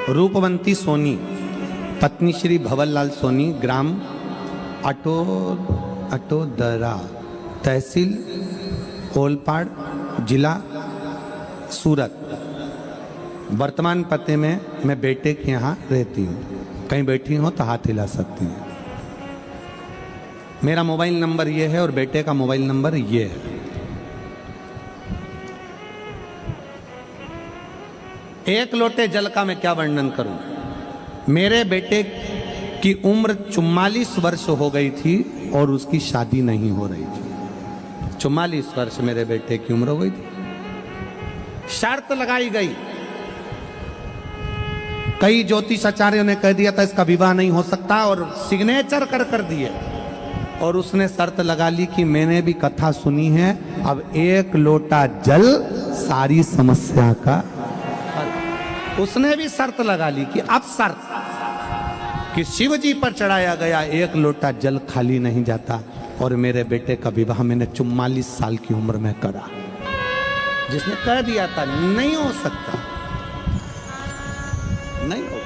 रूपवंती सोनी, पत्नी श्री भवरलाल सोनी, ग्राम अटोदरा, तहसील ओलपाड़, जिला सूरत। वर्तमान पते में मैं बेटे के यहाँ रहती हूँ। कहीं बैठी हो तो हाथ हिला सकती हैं। मेरा मोबाइल नंबर ये है और बेटे का मोबाइल नंबर ये है। एक लोटे जल का मैं क्या वर्णन करूं। मेरे बेटे की उम्र 44 वर्ष हो गई थी और उसकी शादी नहीं हो रही थी। 44 वर्ष मेरे बेटे की उम्र हो गई थी। शर्त लगाई गई, कई ज्योतिषाचार्यों ने कह दिया था इसका विवाह नहीं हो सकता और सिग्नेचर कर दिए। और उसने शर्त लगा ली कि मैंने भी कथा सुनी है, अब 1 लोटा जल सारी समस्या का हल। उसने भी शर्त लगा ली कि अब शर्त कि शिव जी पर चढ़ाया गया 1 लोटा जल खाली नहीं जाता। और मेरे बेटे का विवाह मैंने 44 साल की उम्र में करा। जिसने कह दिया था नहीं हो सकता, नहीं होगा।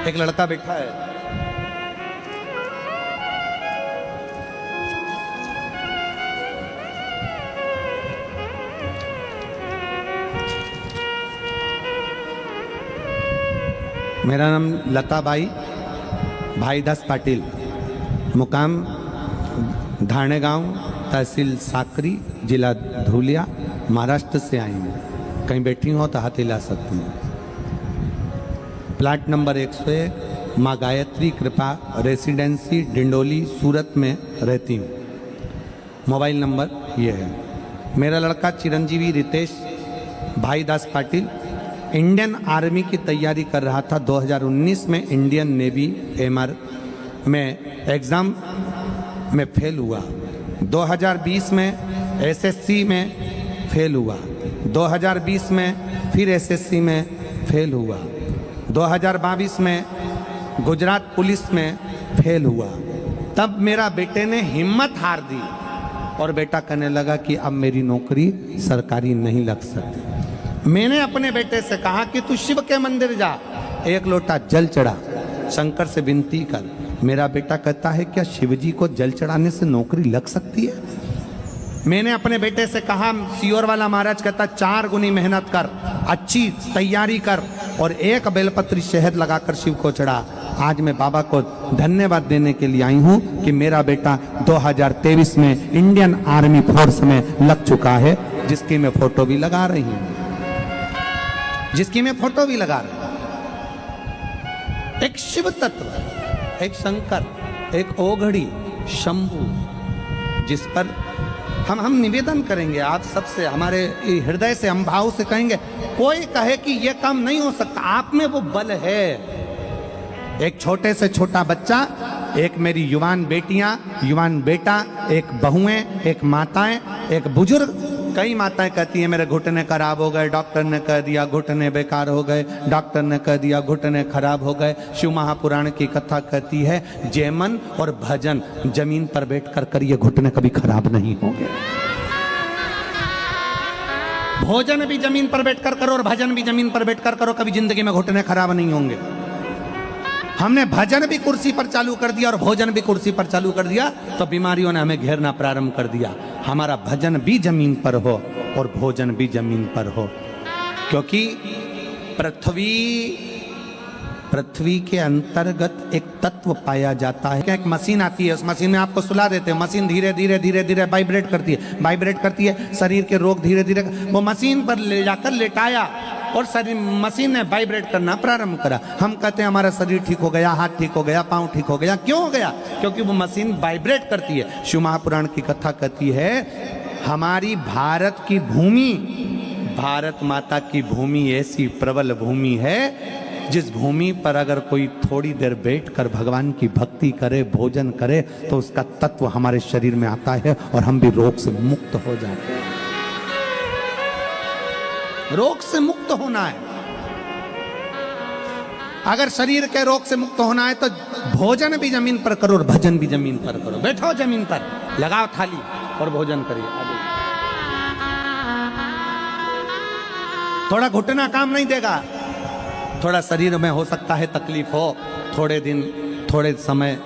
एक लड़का बैठा है, मेरा नाम लता बाई भाईदास पाटिल, मुकाम धाणे गांव, तहसील साकरी, जिला धुलिया, महाराष्ट्र से आई हूँ। कहीं बैठी हो तो हाथ हिला सकती हूँ। प्लाट नंबर 101, माँ गायत्री कृपा रेसिडेंसी, डिंडोली, सूरत में रहती हूँ। मोबाइल नंबर ये है। मेरा लड़का चिरंजीवी रितेश भाईदास पाटिल इंडियन आर्मी की तैयारी कर रहा था। 2019 में इंडियन नेवी एमआर में एग्ज़ाम में फेल हुआ। 2020 में एसएससी में फेल हुआ। 2020 में फिर एसएससी में फेल हुआ। 2022 में गुजरात पुलिस में फेल हुआ। तब मेरा बेटे ने हिम्मत हार दी और बेटा कहने लगा कि अब मेरी नौकरी सरकारी नहीं लग सकती। मैंने अपने बेटे से कहा कि तू शिव के मंदिर जा, 1 लोटा जल चढ़ा, शंकर से विनती कर। मेरा बेटा कहता है क्या शिव जी को जल चढ़ाने से नौकरी लग सकती है? मैंने अपने बेटे से कहा, सियोर वाला महाराज कहता 4 गुनी मेहनत कर, अच्छी तैयारी कर और 1 बेलपत्री शहद लगाकर शिव को चढ़ा। आज मैं बाबा को धन्यवाद देने के लिए आई हूँ कि मेरा बेटा 2023 में इंडियन आर्मी फोर्स में लग चुका है, जिसकी मैं फोटो भी लगा रही हूँ, जिसकी मैं फोटो भी लगा रहा हूं। एक शिव तत्व, एक शंकर, एक ओघड़ी, शंभु, जिस पर हम निवेदन करेंगे आप सबसे, हमारे हृदय से, हम भाव से कहेंगे। कोई कहे कि यह काम नहीं हो सकता, आप में वो बल है। एक छोटे से छोटा बच्चा, एक मेरी युवान बेटियां, युवान बेटा, एक बहुएं, एक माताएं, एक बुजुर्ग। कई माताएं कहती हैं मेरे घुटने खराब हो गए, डॉक्टर ने कह दिया घुटने बेकार हो गए, डॉक्टर ने कह दिया घुटने खराब हो गए। शिव महापुराण की कथा कहती है जयमन और भजन जमीन पर बैठ कर करिए, घुटने कभी खराब नहीं होंगे। भोजन भी जमीन पर बैठकर करो और भजन भी जमीन पर बैठकर करो, कभी जिंदगी में घुटने खराब नहीं होंगे। हमने भजन भी कुर्सी पर चालू कर दिया और भोजन भी कुर्सी पर चालू कर दिया तो बीमारियों ने हमें घेरना प्रारंभ कर दिया। हमारा भजन भी जमीन पर हो और भोजन भी जमीन पर हो, क्योंकि पृथ्वी के अंतर्गत एक तत्व पाया जाता है। एक मशीन आती है, उस मशीन में आपको सुला देते हैं, मशीन धीरे धीरे धीरे धीरे वाइब्रेट करती है, शरीर के रोग धीरे धीरे, वो मशीन पर ले जाकर लेटाया और शरीर, मशीन ने वाइब्रेट करना प्रारंभ करा। हम कहते हैं हमारा शरीर ठीक हो गया, हाथ ठीक हो गया, पांव ठीक हो गया। क्यों हो गया? क्योंकि वो मशीन वाइब्रेट करती है। शिव महापुराण की कथा कहती है हमारी भारत की भूमि, भारत माता की भूमि ऐसी प्रबल भूमि है जिस भूमि पर अगर कोई थोड़ी देर बैठकर भगवान की भक्ति करे, भोजन करे, तो उसका तत्व हमारे शरीर में आता है और हम भी रोग से मुक्त हो जाते हैं। रोग से मुक्त होना है, अगर शरीर के रोग से मुक्त होना है तो भोजन भी जमीन पर करो और भजन भी जमीन पर करो। बैठो जमीन पर, लगाओ थाली और भोजन करिए। थोड़ा घुटना काम नहीं देगा, थोड़ा शरीर में हो सकता है तकलीफ हो, थोड़े दिन, थोड़े समय।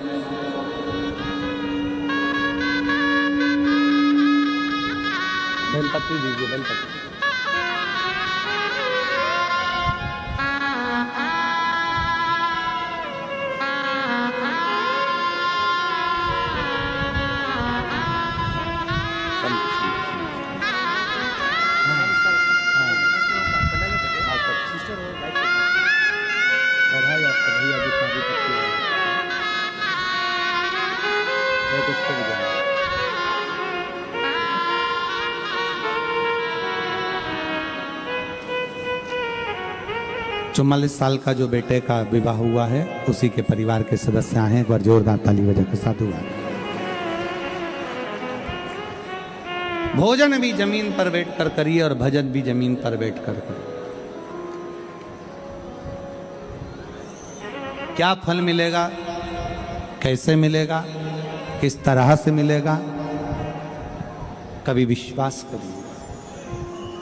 बेलपत्री दीजिए, बेलपत्री। इसको भी देना। 44 साल का जो बेटे का विवाह हुआ है उसी के परिवार के सदस्य आए हैं। एक बार जोरदार ताली बजा के साधुवाद। भोजन भी जमीन पर बैठकर करिए और भजन भी जमीन पर बैठकर करिए। क्या फल मिलेगा, कैसे मिलेगा, किस तरह से मिलेगा, कभी विश्वास करिए।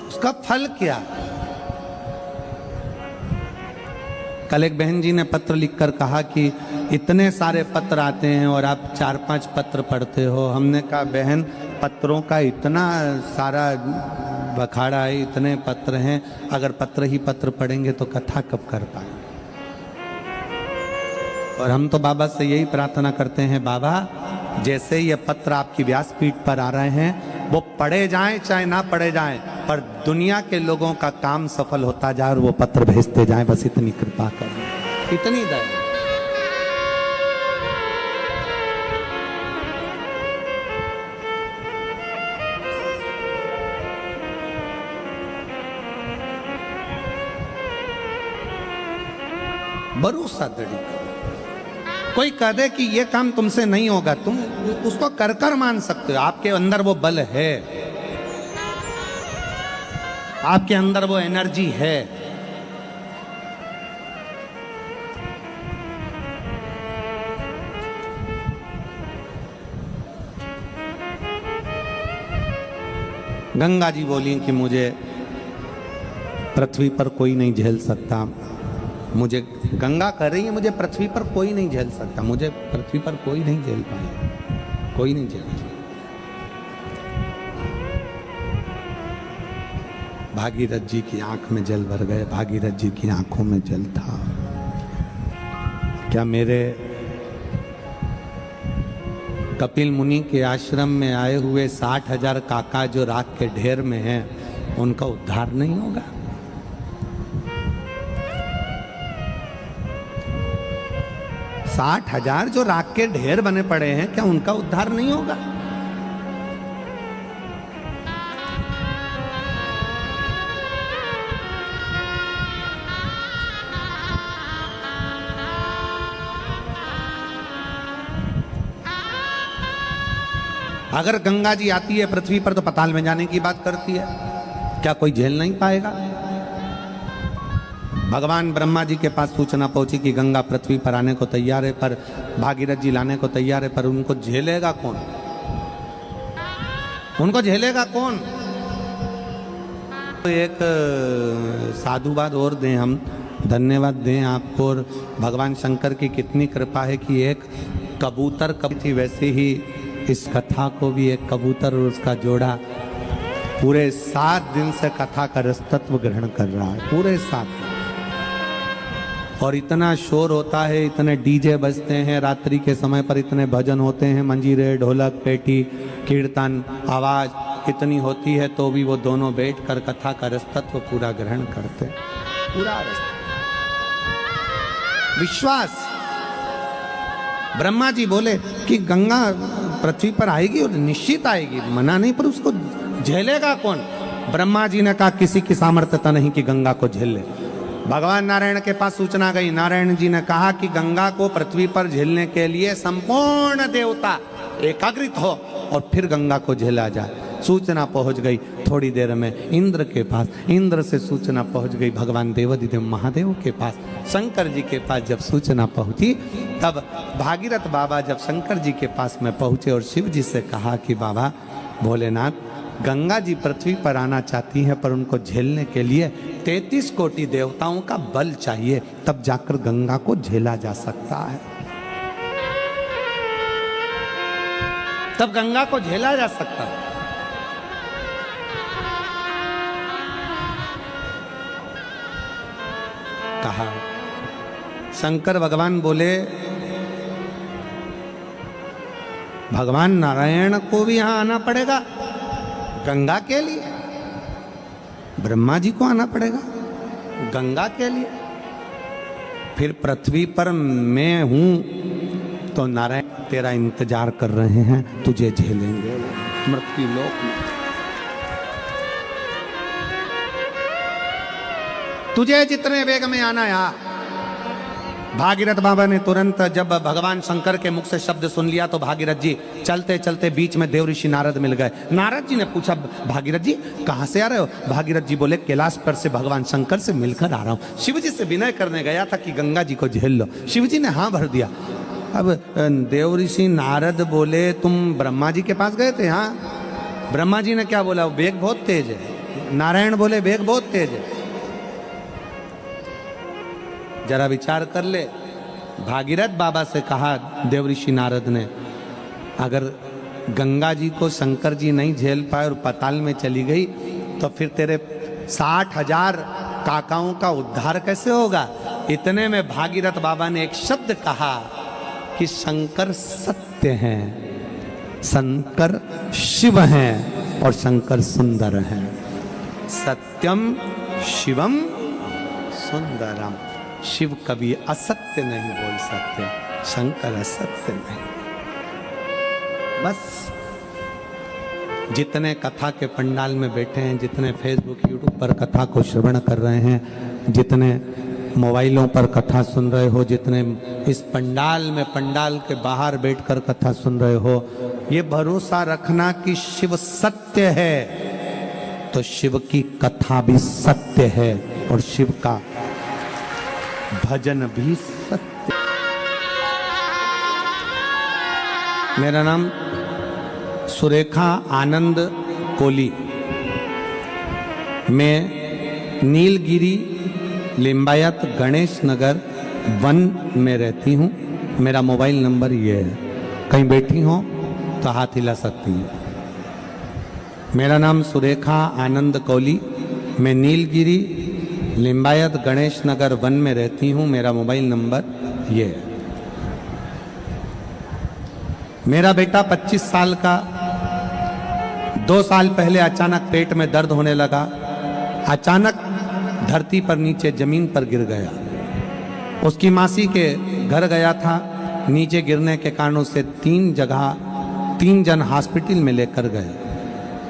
उसका फल क्या? कल एक बहन जी ने पत्र लिखकर कहा कि इतने सारे पत्र आते हैं और आप 4-5 पत्र पढ़ते हो। हमने कहा बहन, पत्रों का इतना सारा बखाड़ा है, इतने पत्र हैं, अगर पत्र ही पत्र पढ़ेंगे तो कथा कब कर पाएंगे। और हम तो बाबा से यही प्रार्थना करते हैं, बाबा जैसे ये पत्र आपकी व्यासपीठ पर आ रहे हैं वो पढ़े जाएं चाहे ना पढ़े जाएं, पर दुनिया के लोगों का काम सफल होता जाए और वो पत्र भेजते जाएं, बस इतनी कृपा करें, इतनी दया। भरोसा दृढ़ करो। कोई कह दे कि ये काम तुमसे नहीं होगा, तुम उसको कर कर मान सकते हो। आपके अंदर वो बल है, आपके अंदर वो एनर्जी है। गंगा जी बोली कि मुझे पृथ्वी पर कोई नहीं झेल सकता। मुझे गंगा कह रही है मुझे पृथ्वी पर कोई नहीं झेल सकता, मुझे पृथ्वी पर कोई नहीं झेल पाएगा, कोई नहीं झेल। भागीरथ जी की आंख में जल भर गए, भागीरथ जी की आंखों में जल था। क्या मेरे कपिल मुनि के आश्रम में आए हुए 60,000 काका जो राख के ढेर में हैं, उनका उद्धार नहीं होगा? 60,000 जो राख के ढेर बने पड़े हैं, क्या उनका उद्धार नहीं होगा? अगर गंगा जी आती है पृथ्वी पर तो पाताल में जाने की बात करती है, क्या कोई झेल नहीं पाएगा? भगवान ब्रह्मा जी के पास सूचना पहुंची कि गंगा पृथ्वी पर आने को तैयार है, पर भागीरथ जी लाने को तैयार है, पर उनको झेलेगा कौन? उनको झेलेगा कौन? तो एक साधुवाद और दें, हम धन्यवाद दें आपको। और भगवान शंकर की कितनी कृपा है कि एक कबूतर कब थी वैसे ही इस कथा को भी एक कबूतर और उसका जोड़ा पूरे 7 दिन से कथा का रसतत्व ग्रहण कर रहा है, पूरे 7 दिन। और इतना शोर होता है, इतने डीजे बजते हैं रात्रि के समय पर, इतने भजन होते हैं, मंजीरे, ढोलक, पेटी, कीर्तन, आवाज इतनी होती है, तो भी वो दोनों बैठकर कथा का रसतत्व पूरा ग्रहण करते, पूरा रसतत्व। विश्वास। ब्रह्मा जी बोले कि गंगा पृथ्वी पर आएगी और निश्चित आएगी, मना नहीं, पर उसको झेलेगा कौन? ब्रह्मा जी ने कहा किसी की सामर्थ्यता नहीं कि गंगा को झेल ले। भगवान नारायण के पास सूचना गई, नारायण जी ने कहा कि गंगा को पृथ्वी पर झेलने के लिए संपूर्ण देवता एकाग्रित हो और फिर गंगा को झेला जाए। सूचना पहुंच गई थोड़ी देर में इंद्र के पास, इंद्र से सूचना पहुंच गई भगवान देवाधिदेव महादेव के पास, शंकर जी के पास जब सूचना पहुंची तब भागीरथ बाबा जब शंकर जी के पास में पहुंचे और शिव जी से कहा कि बाबा भोलेनाथ, गंगा जी पृथ्वी पर आना चाहती हैं, पर उनको झेलने के लिए 33 कोटि देवताओं का बल चाहिए, तब जाकर गंगा को झेला जा सकता है, तब गंगा को झेला जा सकता है। कहा शंकर भगवान बोले भगवान नारायण को भी यहां आना पड़ेगा गंगा के लिए, ब्रह्मा जी को आना पड़ेगा गंगा के लिए, फिर पृथ्वी पर मैं हूं तो नारायण तेरा इंतजार कर रहे हैं, तुझे झेलेंगे मृत्यु लोक में। तुझे जितने वेग में आना या। भागीरथ बाबा ने तुरंत जब भगवान शंकर के मुख से शब्द सुन लिया तो भागीरथ जी चलते चलते बीच में देव ऋषि नारद मिल गए। नारद जी ने पूछा, भागीरथ जी कहाँ से आ रहे हो? भागीरथ जी बोले, कैलाश पर से भगवान शंकर से मिलकर आ रहा हूँ। शिव जी से विनय करने गया था कि गंगा जी को झेल लो। शिव जी ने हाँ भर दिया। अब देव ऋषि नारद बोले, तुम ब्रह्मा जी के पास गए थे? हाँ। ब्रह्मा जी ने क्या बोला? वेग बहुत तेज है। नारायण बोले, वेग बहुत तेज है। जरा विचार कर ले। भागीरथ बाबा से कहा देव ऋषि नारद ने, अगर गंगा जी को शंकर जी नहीं झेल पाए और पाताल में चली गई तो फिर तेरे 60,000 काकाओं का उद्धार कैसे होगा? इतने में भागीरथ बाबा ने एक शब्द कहा कि शंकर सत्य हैं, शंकर शिव हैं और शंकर सुंदर हैं। सत्यम शिवम सुंदरम। शिव कभी असत्य नहीं बोल सकते, शंकर असत्य नहीं। बस जितने कथा के पंडाल में बैठे हैं, जितने फेसबुक यूट्यूब पर कथा को श्रवण कर रहे हैं, जितने मोबाइलों पर कथा सुन रहे हो, जितने इस पंडाल में पंडाल के बाहर बैठकर कथा सुन रहे हो, ये भरोसा रखना कि शिव सत्य है तो शिव की कथा भी सत्य है और शिव का भजन भी सत्य। मेरा नाम सुरेखा आनंद कोली। मैं नीलगिरी लिंबायत गणेश नगर 1 में रहती हूँ। मेरा मोबाइल नंबर ये है, कहीं बैठी हो तो हाथ हिला सकती हैं। मेरा नाम सुरेखा आनंद कोली। मैं नीलगिरी लिंबायत गणेश नगर 1 में रहती हूँ। मेरा मोबाइल नंबर ये है। मेरा बेटा 25 साल का 2 साल पहले अचानक पेट में दर्द होने लगा। अचानक धरती पर नीचे जमीन पर गिर गया। उसकी मासी के घर गया था। नीचे गिरने के कारण उसे 3 जन हॉस्पिटल में लेकर गए।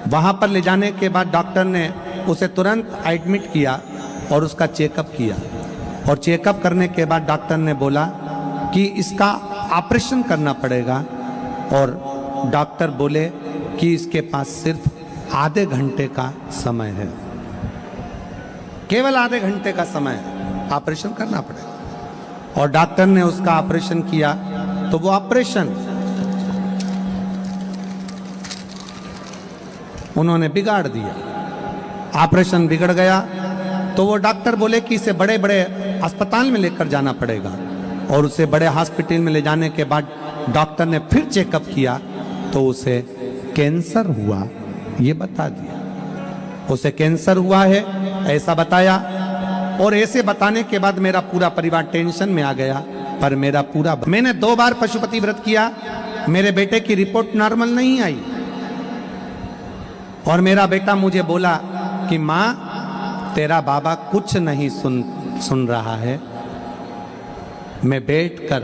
वहां पर ले जाने के बाद डॉक्टर ने उसे तुरंत एडमिट किया और उसका चेकअप किया। और चेकअप करने के बाद डॉक्टर ने बोला कि इसका ऑपरेशन करना पड़ेगा। और डॉक्टर बोले कि इसके पास सिर्फ आधे घंटे का समय है, केवल आधे घंटे का समय है, ऑपरेशन करना पड़ेगा। और डॉक्टर ने उसका ऑपरेशन किया तो वो ऑपरेशन उन्होंने बिगाड़ दिया। ऑपरेशन बिगड़ गया तो वो डॉक्टर बोले कि इसे बड़े बड़े अस्पताल में लेकर जाना पड़ेगा। और उसे बड़े हॉस्पिटल में ले जाने के बाद डॉक्टर ने फिर चेकअप किया तो उसे कैंसर हुआ, ये बता दिया। उसे कैंसर हुआ है ऐसा बताया। और ऐसे बताने के बाद मेरा पूरा परिवार टेंशन में आ गया। पर मैंने 2 बार पशुपति व्रत किया, मेरे बेटे की रिपोर्ट नॉर्मल नहीं आई। और मेरा बेटा मुझे बोला कि माँ तेरा बाबा कुछ नहीं सुन रहा है। मैं बैठकर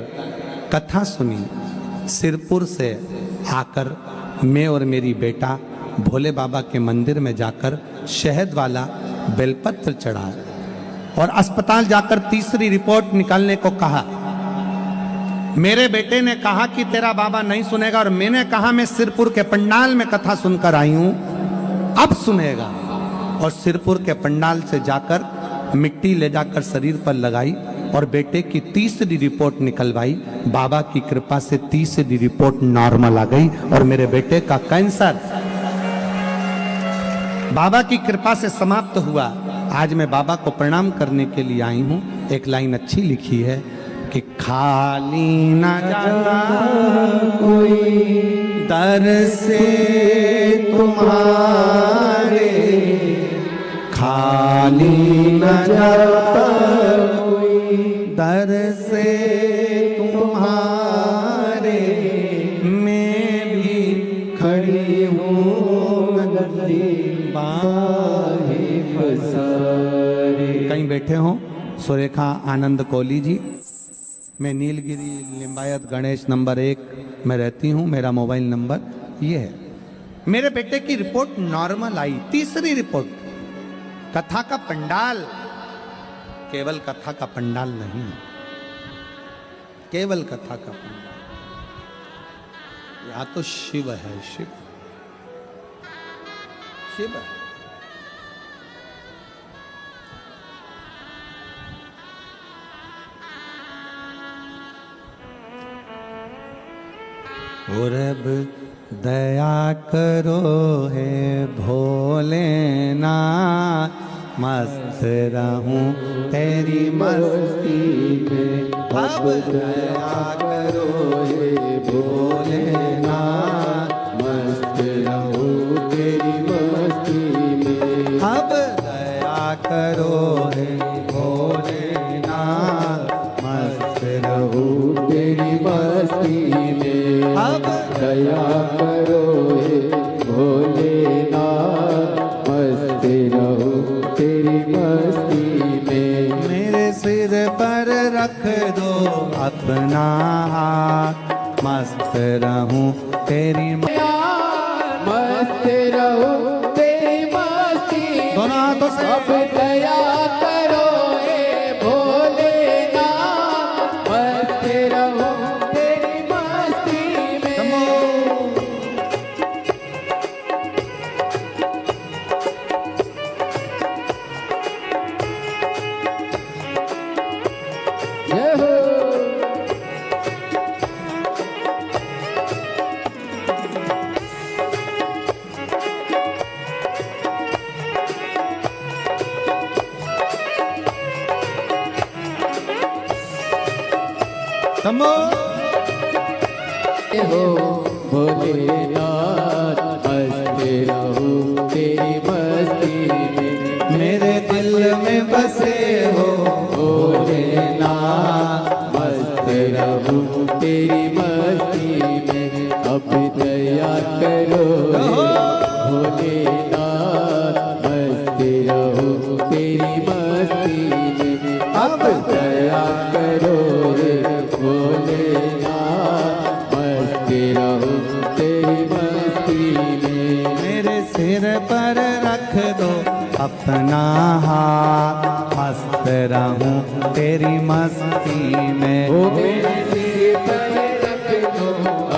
कथा सुनी। सिरपुर से आकर मैं और मेरी बेटा भोले बाबा के मंदिर में जाकर शहद वाला बेलपत्र चढ़ा और अस्पताल जाकर तीसरी रिपोर्ट निकालने को कहा। मेरे बेटे ने कहा कि तेरा बाबा नहीं सुनेगा और मैंने कहा मैं सिरपुर के पंडाल में कथा सुनकर आई हूं, अब सुनेगा। और सिरपुर के पंडाल से जाकर मिट्टी ले जाकर शरीर पर लगाई और बेटे की तीसरी रिपोर्ट निकलवाई। बाबा की कृपा से तीसरी रिपोर्ट नॉर्मल आ गई और मेरे बेटे का कैंसर बाबा की कृपा से समाप्त हुआ। आज मैं बाबा को प्रणाम करने के लिए आई हूं। एक लाइन अच्छी लिखी है कि खाली न जाता कोई दर से तुम्हारे, खाली न जाता कोई दर से तुम्हारे, मैं भी खड़ी हूँ नदी बाहे पसारे। कहीं बैठे हो सुरेखा आनंद कोली जी। मैं नीलगिरी लिंबायत पंचायत गणेश नंबर 1 में रहती हूँ। मेरा मोबाइल नंबर ये है। मेरे बेटे की रिपोर्ट नॉर्मल आई। तीसरी रिपोर्ट, कथा का पंडाल, केवल कथा का पंडाल नहीं, केवल कथा का पंडाल, या तो शिव है, शिव शिव है। और अब दया करो है भोलेनाथ, मस्त रहूं तेरी मस्ती में। अब दया करो है भोलेनाथ, मस्त रहूं तेरी मस्ती में। अब दया करो है भोलेनाथ, मस्त रहूं तेरी मस्ती में। अब दया करो हे भोलेनाथ, मस्त रहो तेरी मस्ती में। मेरे सिर पर रख दो अपना हाथ, मस्त रहूं तेरी मस्त रहो तेरी मस्ती में। दोनों हाथों से अब दया करो हे भोलेनाथ, मस्त रहो तेरी मस्ती में। जय हो। तमो हो भोलेनाथ, मस्त रहो तेरी मस्ती में। मेरे दिल में बसे हो भोलेनाथ, मस्त रहो तेरी मस्ती में। अब दया करो हे भोलेनाथ, मस्त रहो तेरी मस्ती में। अब दया करो हे भोलेनाथ, मस्त रहो तेरी मस्ती में। मेरे सिर पर रख दो अपना हाथ, मस्त रहूं तेरी मस्ती में। ओ मेरे सिर पर रख दो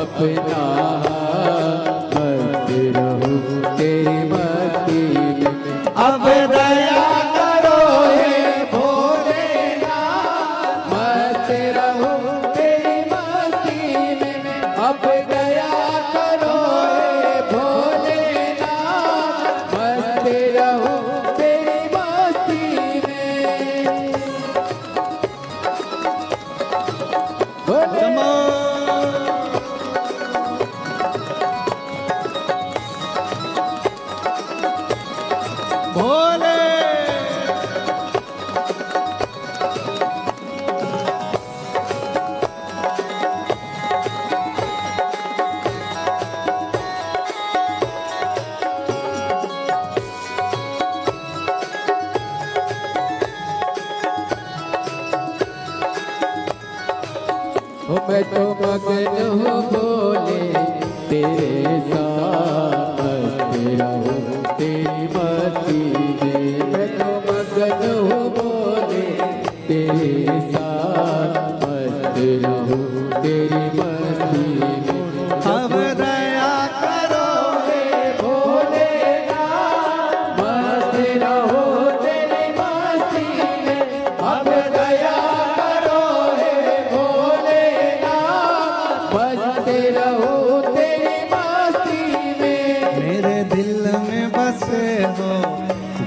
अपना हाथ, मस्त रहो तेरी मस्ती में। अब दया करो हे भोलेनाथ, मस्त रहो तेरी मस्ती में। अब दया करो हे भोलेनाथ, मस्त रहो तेरी मस्ती में। भोले भोले मैं तो मगन हूँ भोले तेरे साथ, मस्त रहूं तेरी मस्ती में। मैं तो मगन हूँ भोले तेरे साथ, मस्त रहूं तेरी मस्ती में। अब दया करो हे भोलेनाथ, मस्त रहो तेरी मस्ती में। अब दया करो हे भोलेनाथ, मस्त रहो तेरी मस्ती में। मेरे दिल में बसे हो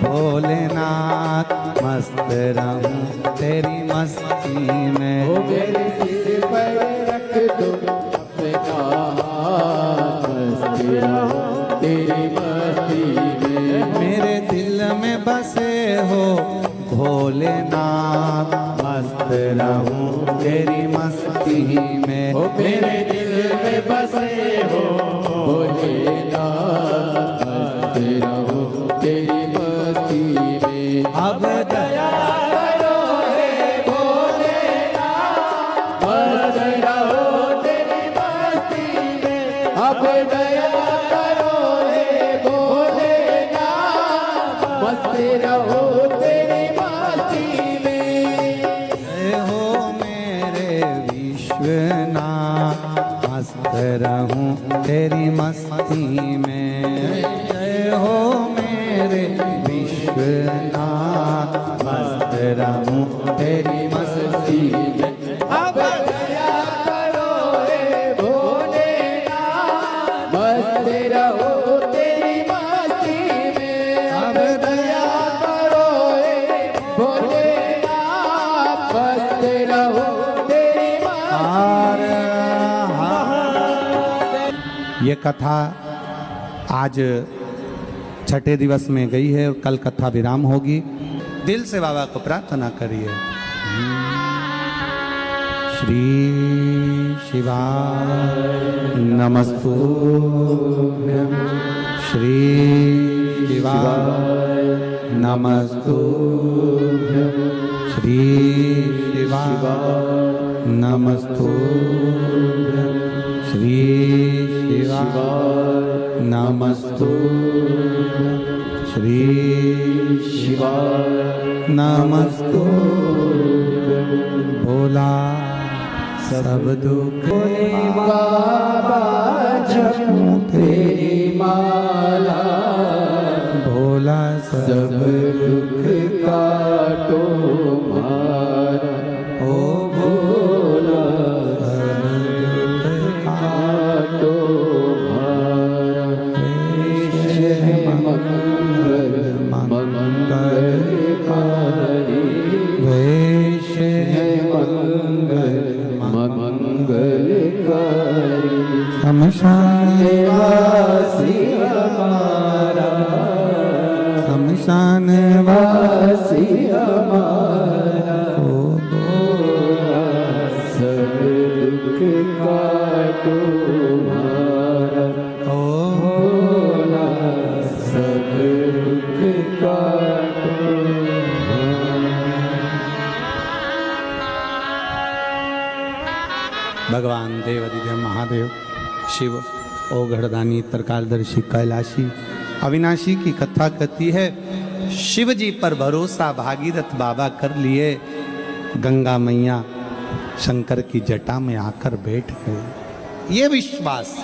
भोलेनाथ, मस्त रहूं तेरी मस्ती में। ओ मेरे सिर पर रख दो अपना हाथ, मस्त रहो तेरी मस्ती में। मेरे दिल में बसे हो भोलेनाथ, मस्त रहूं तेरी मस्ती में। ओ मेरे दिल में बसे हो भोलेनाथ, मस्त रहो तेरी मस्ती में। अब दया करो हे भोलेनाथ, मस्त रहो अब दया करो हे भोलेनाथ, मस्त रहो तेरी मस्ती में। जय हो मेरे विश्वनाथ, मस्त रहूं तेरी मस्ती में। जय हो मेरे विश्वनाथ, मस्त रहूं तेरी मस्ती में। अब दया करो हे भोलेनाथ, मस्त रहो तेरी मस्ती में। अब दया करो हे भोलेनाथ, मस्त रहो तेरी मस्ती में। ये कथा आज छठे दिवस में गई है और कल कथा विराम होगी। दिल से बाबा को प्रार्थना करिए। श्री शिवाय नमस्तुभ्यं, श्री शिवाय नमस्तुभ्यं, श्री शिवाय नमस्तुभ्यं, श्री शिवाय नमस्तुभ्यं, श्री शिवाय नमस्तुभ्यं। भोला सब दुख बाबा जपूं तेरी माला, भोला सब दुख काटो मारा। ओ भोला सब दुख काटो मारा। वेश है मंगल मंगलकारी, वेश है मंगल मंगलकारी। शमशान वासी हमारा, शमशान वासी हमारा। ओ भोला सब दुख काटो मारा। ओ भोला सब दुख काटो भगवान देवाधिदेव महादेव शिव ओघड़दानी तरकालदर्शी कैलाशी अविनाशी की कथा कहती है। शिव जी पर भरोसा भागीरथ बाबा कर लिए, गंगा मैया शंकर की जटा में आकर बैठ गए। ये विश्वास,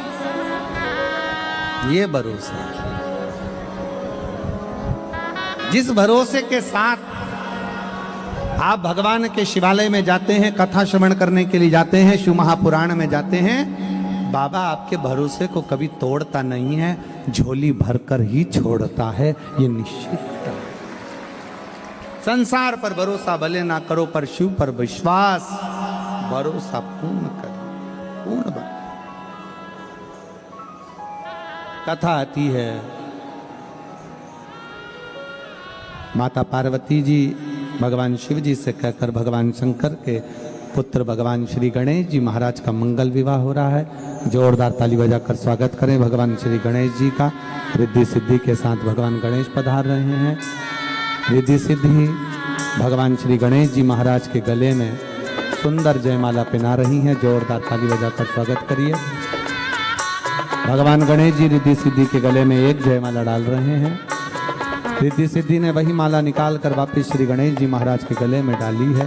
ये भरोसा, जिस भरोसे के साथ आप भगवान के शिवालय में जाते हैं, कथा श्रवण करने के लिए जाते हैं, शिव महापुराण में जाते हैं, बाबा आपके भरोसे को कभी तोड़ता नहीं है, झोली भरकर ही छोड़ता है, ये निश्चित है। संसार पर भरोसा भले ना करो, पर शिव पर विश्वास भरोसा पूर्ण करो, पूर्ण बनो। कथा आती है, माता पार्वती जी भगवान शिव जी से कहकर भगवान शंकर के पुत्र भगवान श्री गणेश जी महाराज का मंगल विवाह हो रहा है। जोरदार ताली बजाकर स्वागत करें भगवान श्री गणेश जी का। रिद्धि सिद्धि के साथ भगवान गणेश पधार रहे हैं। रिद्धि सिद्धि भगवान श्री गणेश जी महाराज के गले में सुंदर जयमाला पहना रही हैं। जोरदार ताली बजाकर स्वागत करिए। भगवान गणेश जी रिद्धि सिद्धि के गले में एक जयमाला डाल रहे हैं। रिद्धि सिद्धि ने वही माला निकाल कर वापिस श्री गणेश जी महाराज के गले में डाली है।